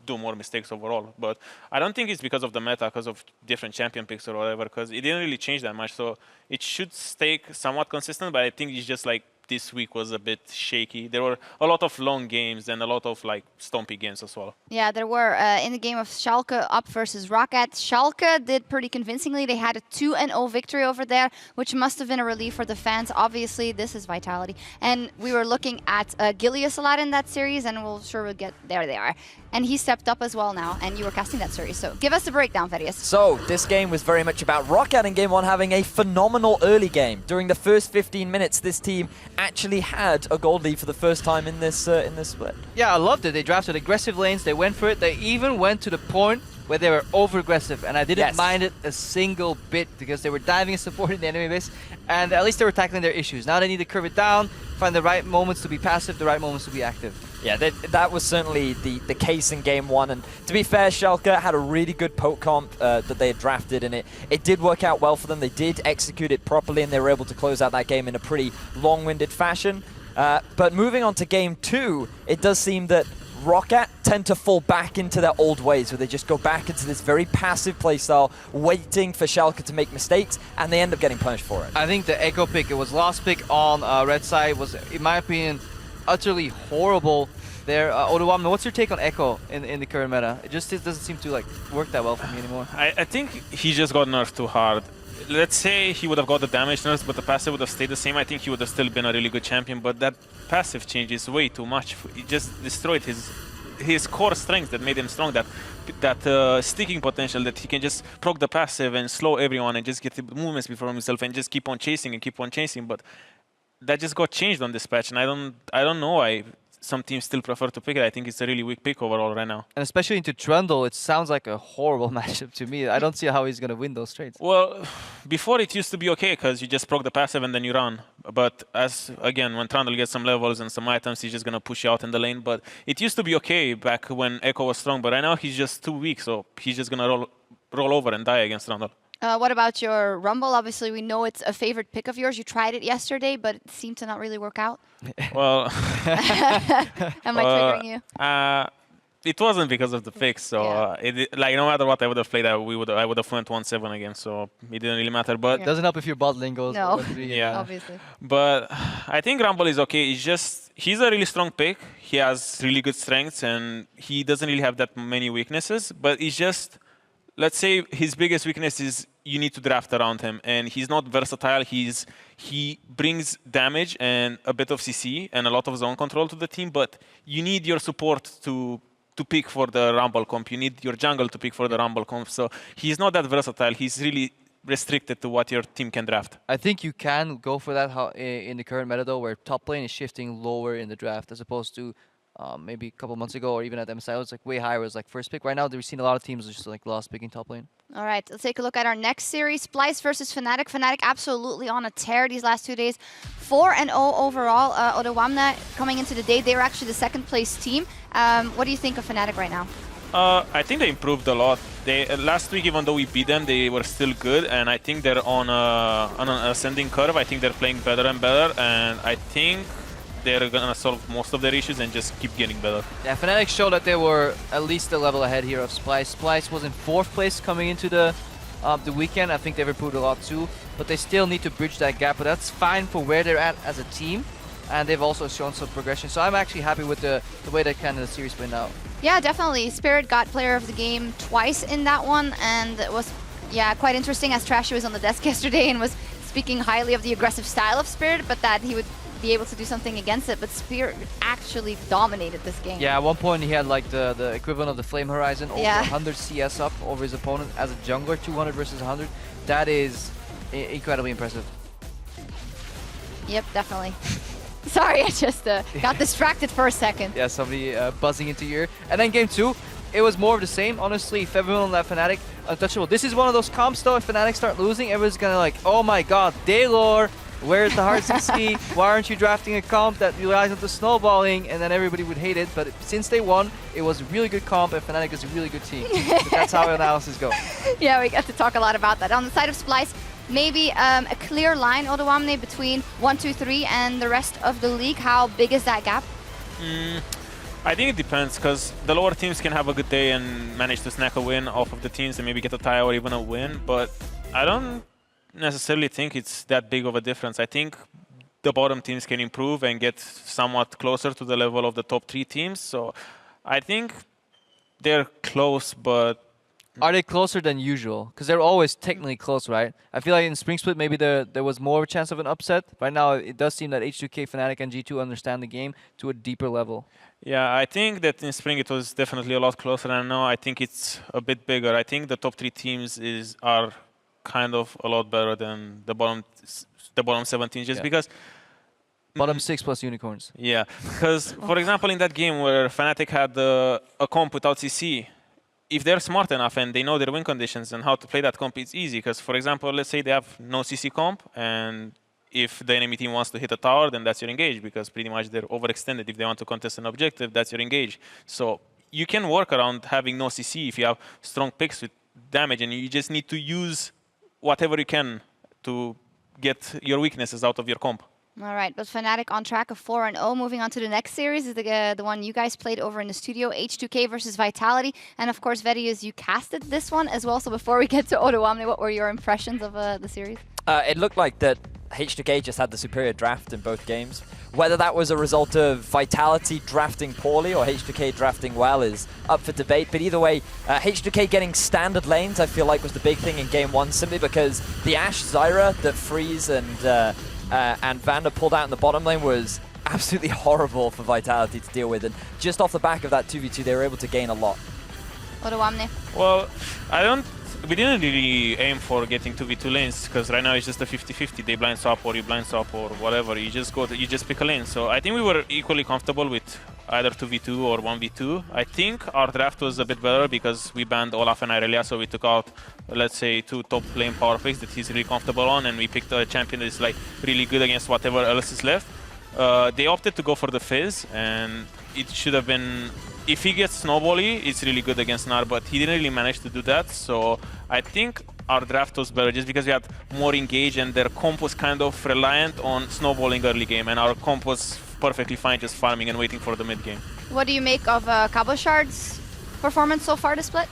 do more mistakes overall, but I don't think it's because of the meta, because of different champion picks or whatever, because it didn't really change that much, so it should stay somewhat consistent, but I think it's just like this week was a bit shaky. There were a lot of long games and a lot of like stompy games as well. Yeah, there were. In the game of Schalke up versus Rocket, Schalke did pretty convincingly. They had a 2-0 victory over there, which must have been a relief for the fans. Obviously, this is Vitality. And we were looking at Gilius a lot in that series, and we'll get there they are. And he stepped up as well now, and you were casting that series. So give us the breakdown, Ferius. So this game was very much about Rocket in game 1 having a phenomenal early game. During the first 15 minutes, this team actually had a gold lead for the first time in this split. Yeah, I loved it. They drafted aggressive lanes. They went for it. They even went to the point where they were over-aggressive, and I didn't mind it a single bit because they were diving and supporting the enemy base, and at least they were tackling their issues. Now they need to curve it down, find the right moments to be passive, the right moments to be active. Yeah, that was certainly the case in game 1, and to be fair, Schalke had a really good poke comp that they had drafted, and it did work out well for them. They did execute it properly, and they were able to close out that game in a pretty long-winded fashion. But moving on to game 2, it does seem that Rocket tend to fall back into their old ways, where they just go back into this very passive playstyle, waiting for Schalke to make mistakes, and they end up getting punished for it. I think the Echo pick, it was last pick on red side, was, in my opinion, utterly horrible there. Oduwamna, what's your take on Echo in the current meta? It doesn't seem to like work that well for me anymore. I think he just got nerfed too hard. Let's say he would have got the damage nerfs, but the passive would have stayed the same. I think he would have still been a really good champion, but that passive change is way too much. It just destroyed his core strength that made him strong, that sticking potential, that he can just proc the passive and slow everyone and just get the movements before himself and just keep on chasing and keep on chasing. But that just got changed on this patch, and I don't know why some teams still prefer to pick it. I think it's a really weak pick overall right now. And especially into Trundle, it sounds like a horrible matchup to me. I don't see how he's going to win those trades. Well, before it used to be okay because you just proc the passive and then you run. But again, when Trundle gets some levels and some items, he's just going to push you out in the lane. But it used to be okay back when Echo was strong, but right now he's just too weak, so he's just going to roll over and die against Trundle. What about your Rumble? Obviously, we know it's a favorite pick of yours. You tried it yesterday, but it seemed to not really work out. Well, am I triggering you? It wasn't because of the fix, so like no matter what I would have played, I would have went 1-7 again, so it didn't really matter. But it doesn't help if your bot lane goes. No, obviously. But I think Rumble is okay. It's just he's a really strong pick. He has really good strengths, and he doesn't really have that many weaknesses. But it's just, let's say his biggest weakness is you need to draft around him, and he's not versatile. He brings damage and a bit of CC and a lot of zone control to the team, but you need your support to pick for the Rumble comp. You need your jungle to pick for the Rumble comp. So he's not that versatile. He's really restricted to what your team can draft. I think you can go for that in the current meta though, where top lane is shifting lower in the draft as opposed to maybe a couple months ago or even at MSI, it was like way higher. It was like first pick. Right now, we've seen a lot of teams just like last picking top lane. All right, let's take a look at our next series. Splice versus Fnatic. Fnatic absolutely on a tear these last 2 days. 4-0 overall. Oduwamna coming into the day, they were actually the second place team. What do you think of Fnatic right now? I think they improved a lot. Last week, even though we beat them, they were still good, and I think they're on an ascending curve. I think they're playing better and better, and I think they're gonna solve most of their issues and just keep getting better. Yeah, Fnatic showed that they were at least a level ahead here of Splice. Splice was in 4th place coming into the weekend. I think they've improved a lot too, but they still need to bridge that gap. But that's fine for where they're at as a team. and they've also shown some progression. So I'm actually happy with the way that kind of the series went out. Yeah, definitely. Spirit got player of the game twice in that one, and it was quite interesting as Trashy was on the desk yesterday and was speaking highly of the aggressive style of Spirit, but that he would be able to do something against it. But Spirit actually dominated this game. Yeah, at one point he had like the equivalent of the Flame Horizon, over 100 CS up over his opponent as a jungler, 200 versus 100. That is incredibly impressive. Yep, definitely. Sorry, I just got distracted for a second. Yeah, somebody buzzing into your ear. And then game 2, it was more of the same, honestly. Everyone on that Fnatic, untouchable. This is one of those comps though, if Fnatic start losing, everyone's gonna like, oh my god, Daylor, where's the hard CC? Why aren't you drafting a comp that relies on the snowballing? And then everybody would hate it. But since they won, it was a really good comp, and Fnatic is a really good team. But that's how analysis goes. Yeah, we got to talk a lot about that. On the side of Splice, maybe a clear line, Odoamne, between 1, 2, 3 and the rest of the league. How big is that gap? I think it depends, because the lower teams can have a good day and manage to snack a win off of the teams and maybe get a tie or even a win, but I don't necessarily think it's that big of a difference. I think the bottom teams can improve and get somewhat closer to the level of the top 3 teams, so I think they're close, but... Are they closer than usual? Because they're always technically close, right? I feel like in Spring Split maybe there was more of a chance of an upset. Right now it does seem that H2K, Fnatic and G2 understand the game to a deeper level. Yeah, I think that in Spring it was definitely a lot closer, and now I think it's a bit bigger. I think the top 3 teams are kind of a lot better than the bottom 17, just because... Bottom 6 plus unicorns. Yeah, because for example in that game where Fnatic had a comp without CC, if they're smart enough and they know their win conditions and how to play that comp, it's easy. Because, for example, let's say they have no CC comp, and if the enemy team wants to hit a tower, then that's your engage, because pretty much they're overextended. If they want to contest an objective, that's your engage. So you can work around having no CC if you have strong picks with damage, and you just need to use whatever you can to get your weaknesses out of your comp. All right, but Fnatic on track of 4-0. Moving on to the next series is the one you guys played over in the studio, H2K versus Vitality. And of course, Verius, you casted this one as well. So before we get to Odoamne, what were your impressions of the series? It looked like that H2K just had the superior draft in both games. Whether that was a result of Vitality drafting poorly or H2K drafting well is up for debate. But either way, H2K getting standard lanes, I feel like was the big thing in game 1, simply because the Ashe Zyra that Freeze and Vander pulled out in the bottom lane was absolutely horrible for Vitality to deal with. And just off the back of that 2v2, they were able to gain a lot. Odoamne? Well, we didn't really aim for getting 2v2 lanes, because right now it's just a 50-50. They blind swap or you blind swap or whatever. You just pick a lane. So I think we were equally comfortable with either 2v2 or 1v2. I think our draft was a bit better because we banned Olaf and Irelia, so we took out, let's say, 2 top lane power picks that he's really comfortable on, and we picked a champion that is like really good against whatever else is left. They opted to go for the Fizz, and it should have been... If he gets Snowbally, it's really good against Gnar, but he didn't really manage to do that, so I think our draft was better just because we had more engage and their comp was kind of reliant on snowballing early game, and our comp was perfectly fine just farming and waiting for the mid game. What do you make of Cabochard's performance so far this split?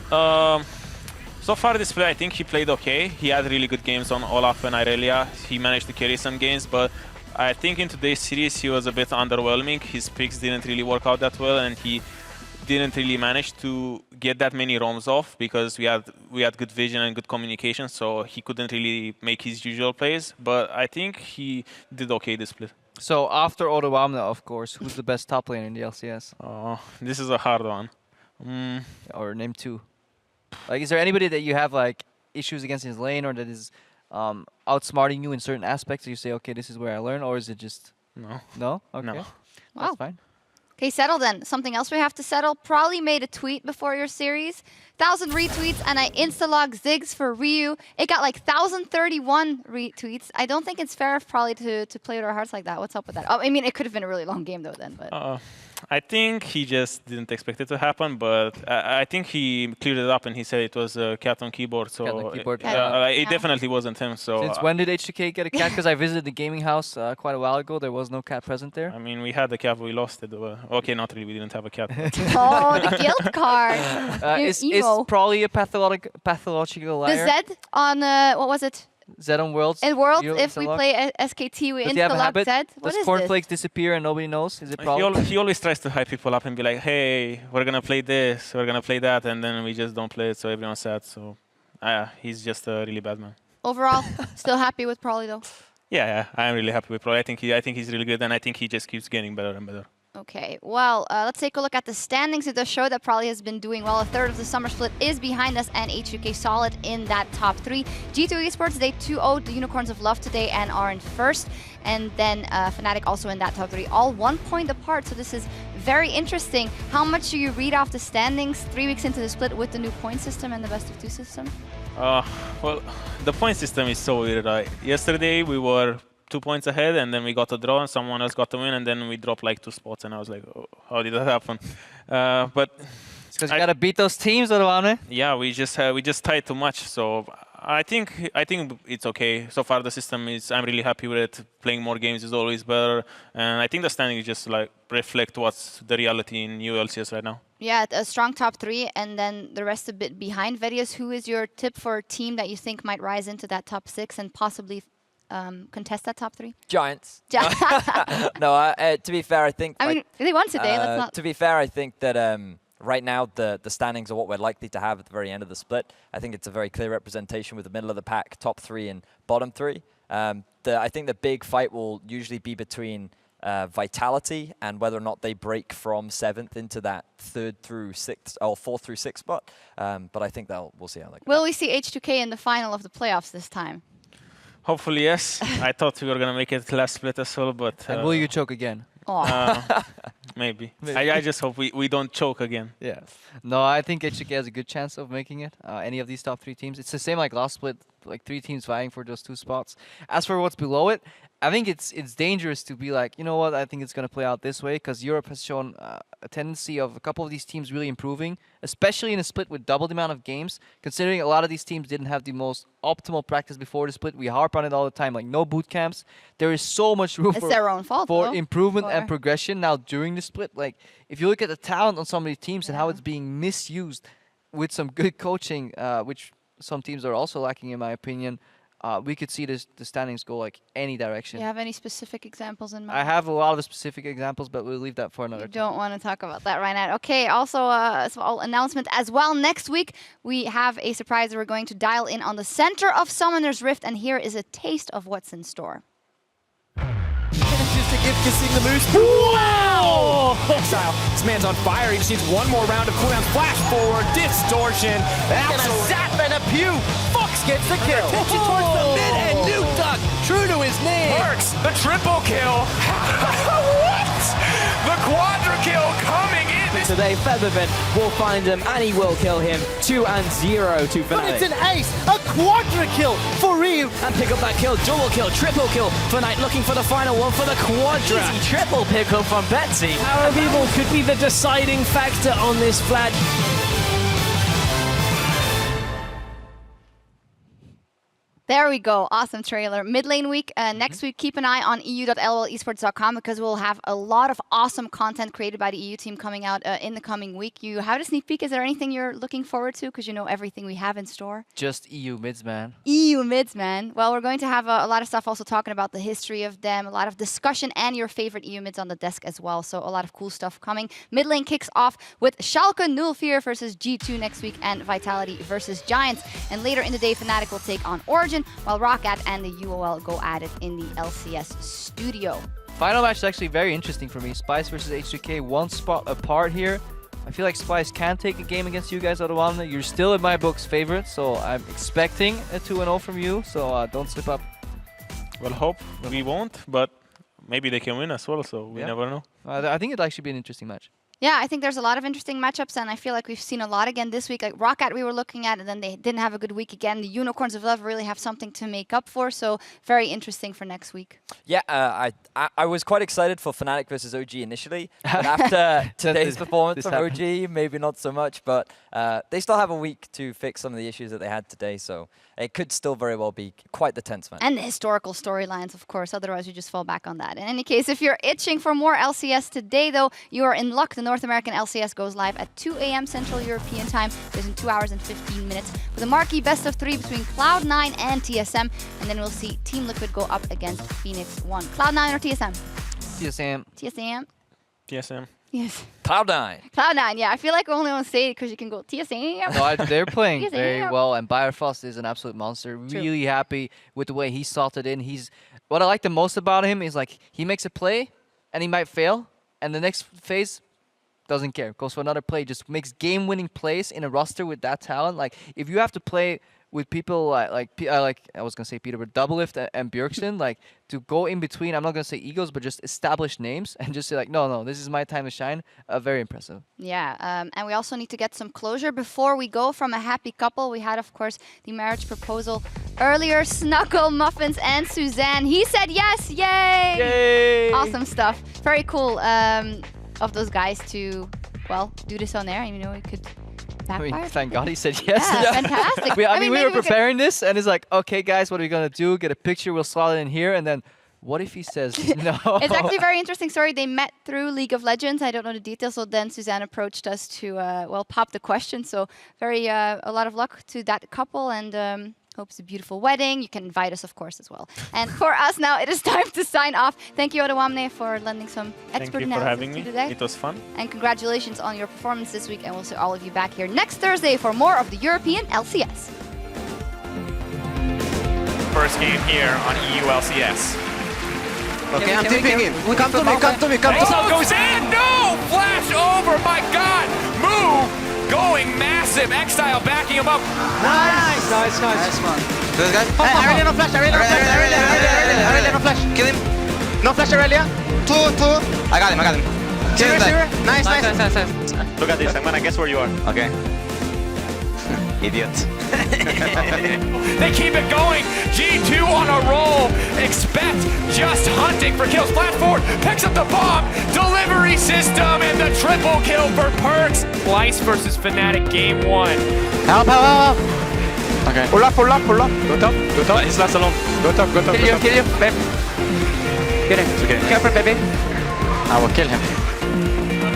So far this split, I think he played okay. He had really good games on Olaf and Irelia. He managed to carry some games, but I think in today's series he was a bit underwhelming. His picks didn't really work out that well, and he didn't really manage to get that many roams off because we had good vision and good communication, so he couldn't really make his usual plays. But I think he did okay this split. So after Odoamne, of course, who's the best top laner in the LCS? Oh, this is a hard one. Or name 2. Like, is there anybody that you have like issues against his lane, or that is outsmarting you in certain aspects? You say, okay, this is where I learn, or is it just no? No. Okay. No. Wow. That's fine. Okay, settle then. Something else we have to settle. Probably made a tweet before your series. 1,000 retweets, and I insta-logged Ziggs for Ryu. It got like 1,031 retweets. I don't think it's fair probably to play with our hearts like that. What's up with that? Oh, I mean, it could have been a really long game though then, but... I think he just didn't expect it to happen, but I think he cleared it up and he said it was a cat on keyboard. So cat on keyboard. It definitely wasn't him. So since when did H2K get a cat? Because I visited the gaming house quite a while ago. There was no cat present there. I mean, we had the cat, but we lost it. Okay, not really. We didn't have a cat. Oh, the guilt card. It's probably a pathological liar. The Z on, what was it? Zed on Worlds. In Worlds, you if we play SKT, we insta-lock Zed. What Does is Cornflakes disappear and nobody knows? Is it He, problem? he always tries to hype people up and be like, hey, we're going to play this, we're going to play that, and then we just don't play it, so everyone's sad. So he's just a really bad man. Overall, still happy with Prolly though? Yeah, I'm really happy with Pro. I think he's really good, and I think he just keeps getting better and better. Okay, well, let's take a look at the standings. It does show that Prolly has been doing well. A third of the summer split is behind us, and HUK solid in that top 3. G2 Esports, they 2-0'd the Unicorns of Love today and are in first. And then Fnatic also in that top 3, all 1 point apart. So this is very interesting. How much do you read off the standings 3 weeks into the split with the new point system and the best of 2 system? Well, the point system is so weird. Yesterday we were 2 points ahead, and then we got a draw, and someone else got the win, and then we dropped like 2 spots, and I was like, oh, how did that happen? But because you gotta beat those teams, Orwane. yeah, we just tied too much. So I think it's okay so far. The system is, I'm really happy with it. Playing more games is always better, and I think the standing is just like reflect what's the reality in EULCS right now. Yeah, a strong top 3, and then the rest a bit behind. Vedius, who is your tip for a team that you think might rise into that top 6 and possibly contest that top 3? Giants. No, to be fair, I think... I mean, they won today. Let's not... To be fair, I think that right now the standings are what we're likely to have at the very end of the split. I think it's a very clear representation with the middle of the pack, top 3 and bottom 3. I think the big fight will usually be between Vitality and whether or not they break from 7th into that 3rd through 6th or 4th through 6th spot. But I think we'll see how that goes. Will we see H2K in the final of the playoffs this time? Hopefully, yes. I thought we were gonna make it last split as well, but And will you choke again? maybe. I just hope we don't choke again. Yeah. No, I think HUK has a good chance of making it. Any of these top 3 teams. It's the same like last split, like 3 teams vying for those 2 spots. As for what's below it, I think it's dangerous to be like, you know what, I think it's going to play out this way, because Europe has shown a tendency of a couple of these teams really improving, especially in a split with double the amount of games, considering a lot of these teams didn't have the most optimal practice before the split. We harp on it all the time, like no boot camps. There is so much room It's their own fault, for though. improvement and progression now during the split. Like, if you look at the talent on some of these teams and how it's being misused with some good coaching, which some teams are also lacking, in my opinion, we could see the standings go like any direction. Do you have any specific examples in mind? I have a lot of specific examples, but we'll leave that for another time. Don't want to talk about that right now. Okay, also a small announcement as well. Next week, we have a surprise. We're going to dial in on the center of Summoner's Rift, and here is a taste of what's in store. Just to give kissing the moose. Wow! Exile. This man's on fire. He just needs one more round of cooldowns. Flash forward. Distortion. That's a zap and a pew. Fox gets the kill. Attention towards the mid and Nuke Duck. True to his name. Works. The triple kill. What? The quadra kill coming in. Today, Featherman will find him and he will kill him. 2-0 to Fnatic. But it's an ace. A quadra kill for Ryu. And pick up that kill. Double kill. Triple kill. Fnatic looking for the final one for the quadra. Easy triple pick up from Betsy. Power of Evil could be the deciding factor on this flat. There we go. Awesome trailer. Mid lane week. Next week, keep an eye on eu.lolesports.com because we'll have a lot of awesome content created by the EU team coming out in the coming week. You have a sneak peek. Is there anything you're looking forward to? Because you know everything we have in store. Just EU mids, man. EU mids, man. Well, we're going to have a lot of stuff also talking about the history of them, a lot of discussion, and your favorite EU mids on the desk as well. So a lot of cool stuff coming. Mid lane kicks off with Schalke 04 versus G2 next week and Vitality versus Giants. And later in the day, Fnatic will take on Origen, while Roccat and the UOL go at it in the LCS studio. Final match is actually very interesting for me. Spice versus H2K, 1 spot apart here. I feel like Spice can take a game against you guys, Orwane. You're still in my book's favorite, so I'm expecting a 2-0 from you, so don't slip up. Well, hope we won't, but maybe they can win as well, so we never know. I think it'll actually be an interesting match. Yeah, I think there's a lot of interesting matchups, and I feel like we've seen a lot again this week. Like Roccat we were looking at, and then they didn't have a good week again. The Unicorns of Love really have something to make up for, so very interesting for next week. Yeah, I was quite excited for Fnatic versus OG initially, but after today's performance from OG, maybe not so much, but they still have a week to fix some of the issues that they had today, so it could still very well be quite the tense match. And the historical storylines, of course, otherwise you just fall back on that. In any case, if you're itching for more LCS today, though, you are in luck. The North American LCS goes live at 2 a.m. Central European Time. There's in 2 hours and 15 minutes with a marquee best of 3 between Cloud9 and TSM. And then we'll see Team Liquid go up against FLICKR. Cloud9 or TSM? TSM. TSM? TSM. Yes. Cloud9. Cloud9, yeah. I feel like I only want to say it because you can go TSM. No, they're playing TSM. very well, and Bierfrost is an absolute monster. Really happy with the way he salted in. What I like the most about him is like he makes a play, and he might fail, and the next phase doesn't care. Goes for another play, just makes game-winning plays in a roster with that talent. Like if you have to play with people like I was gonna say Peter, but Doublelift and Bjergsen, like to go in between. I'm not gonna say egos, but just establish names and just say like, no, this is my time to shine. Very impressive. Yeah, and we also need to get some closure before we go from a happy couple. We had, of course, the marriage proposal earlier. Snuckle, Muffins, and Suzanne. He said yes. Yay! Yay! Awesome stuff. Very cool of those guys to, well, do this on air. You know, we could. I mean, thank God he said yes. Yeah, fantastic. I mean, we were preparing this, and it's like, okay, guys, what are we gonna do? Get a picture, we'll slot it in here, and then what if he says no? It's actually a very interesting story. They met through League of Legends. I don't know the details, so then Suzanne approached us to, well, pop the question. So a lot of luck to that couple, and hope it's a beautiful wedding. You can invite us, of course, as well. And for us now, it is time to sign off. Thank you, Odawamne, for lending some expert analysis for having me today. It was fun. And congratulations on your performance this week. And we'll see all of you back here next Thursday for more of the European LCS. First game here on EULCS. Okay, I'm tipping him. Come to me, come to me, come to me. Exile goes in! No! Flash over! My God! Move! Going massive. Exile backing him up. Nice! Nice one. Good guys. Aurelia no flash, Aurelia no flash. Kill him. No flash, Aurelia. Two. I got him. Kill him. Nice. Look at this, I'm gonna guess where you are. Okay. Idiot. They keep it going. G2 on a roll. Expect just hunting for kills. Flash forward, picks up the bomb. Delivery system and the triple kill for Perks. Slice versus Fnatic game 1. Help. Okay. Pull up. Go top. He's last alone. Go top. Kill you, babe. Get him. It's okay. Careful, baby. I will kill him.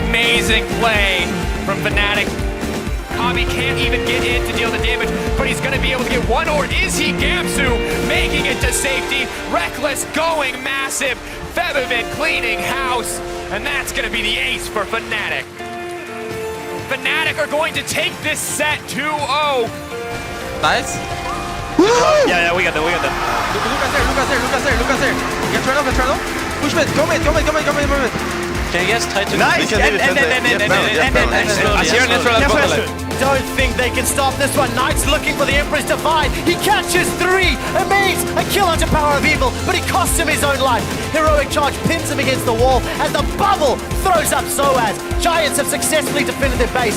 Amazing play from Fnatic. Kami can't even get in to deal the damage, but he's going to be able to get one, or is he? Gamsu making it to safety. Reckless going massive. Febiven cleaning house, and that's going to be the ace for Fnatic. Fnatic are going to take this set 2-0. Nice. Yeah, we got them. Lucas there. Get Treno. Push mid. Go mid. Can you guys try to... Nice! And don't think they can stop this one. Knight's looking for the Emperor's Divide. He catches 3. Amaze! A kill onto Power of Evil, but it costs him his own life. Heroic Charge pins him against the wall as the bubble throws up Soaz. Giants have successfully defended their base.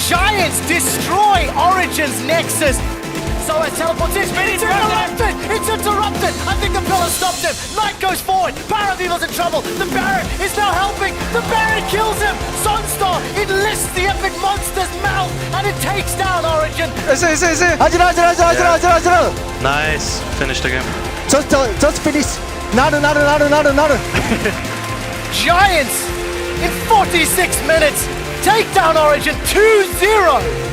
Giants destroy Origen's Nexus. Soaz teleports in. It's interrupted! I think the pillar stopped him. Knight goes forward. Power of Evil's in trouble. The Baron is now helping. The Baron kills him. Sunstar enlists the epic monster's mouth, and it takes down Origen. Nice. Finish the game. Just finish. Nada. Giants in 46 minutes take down Origen 2-0.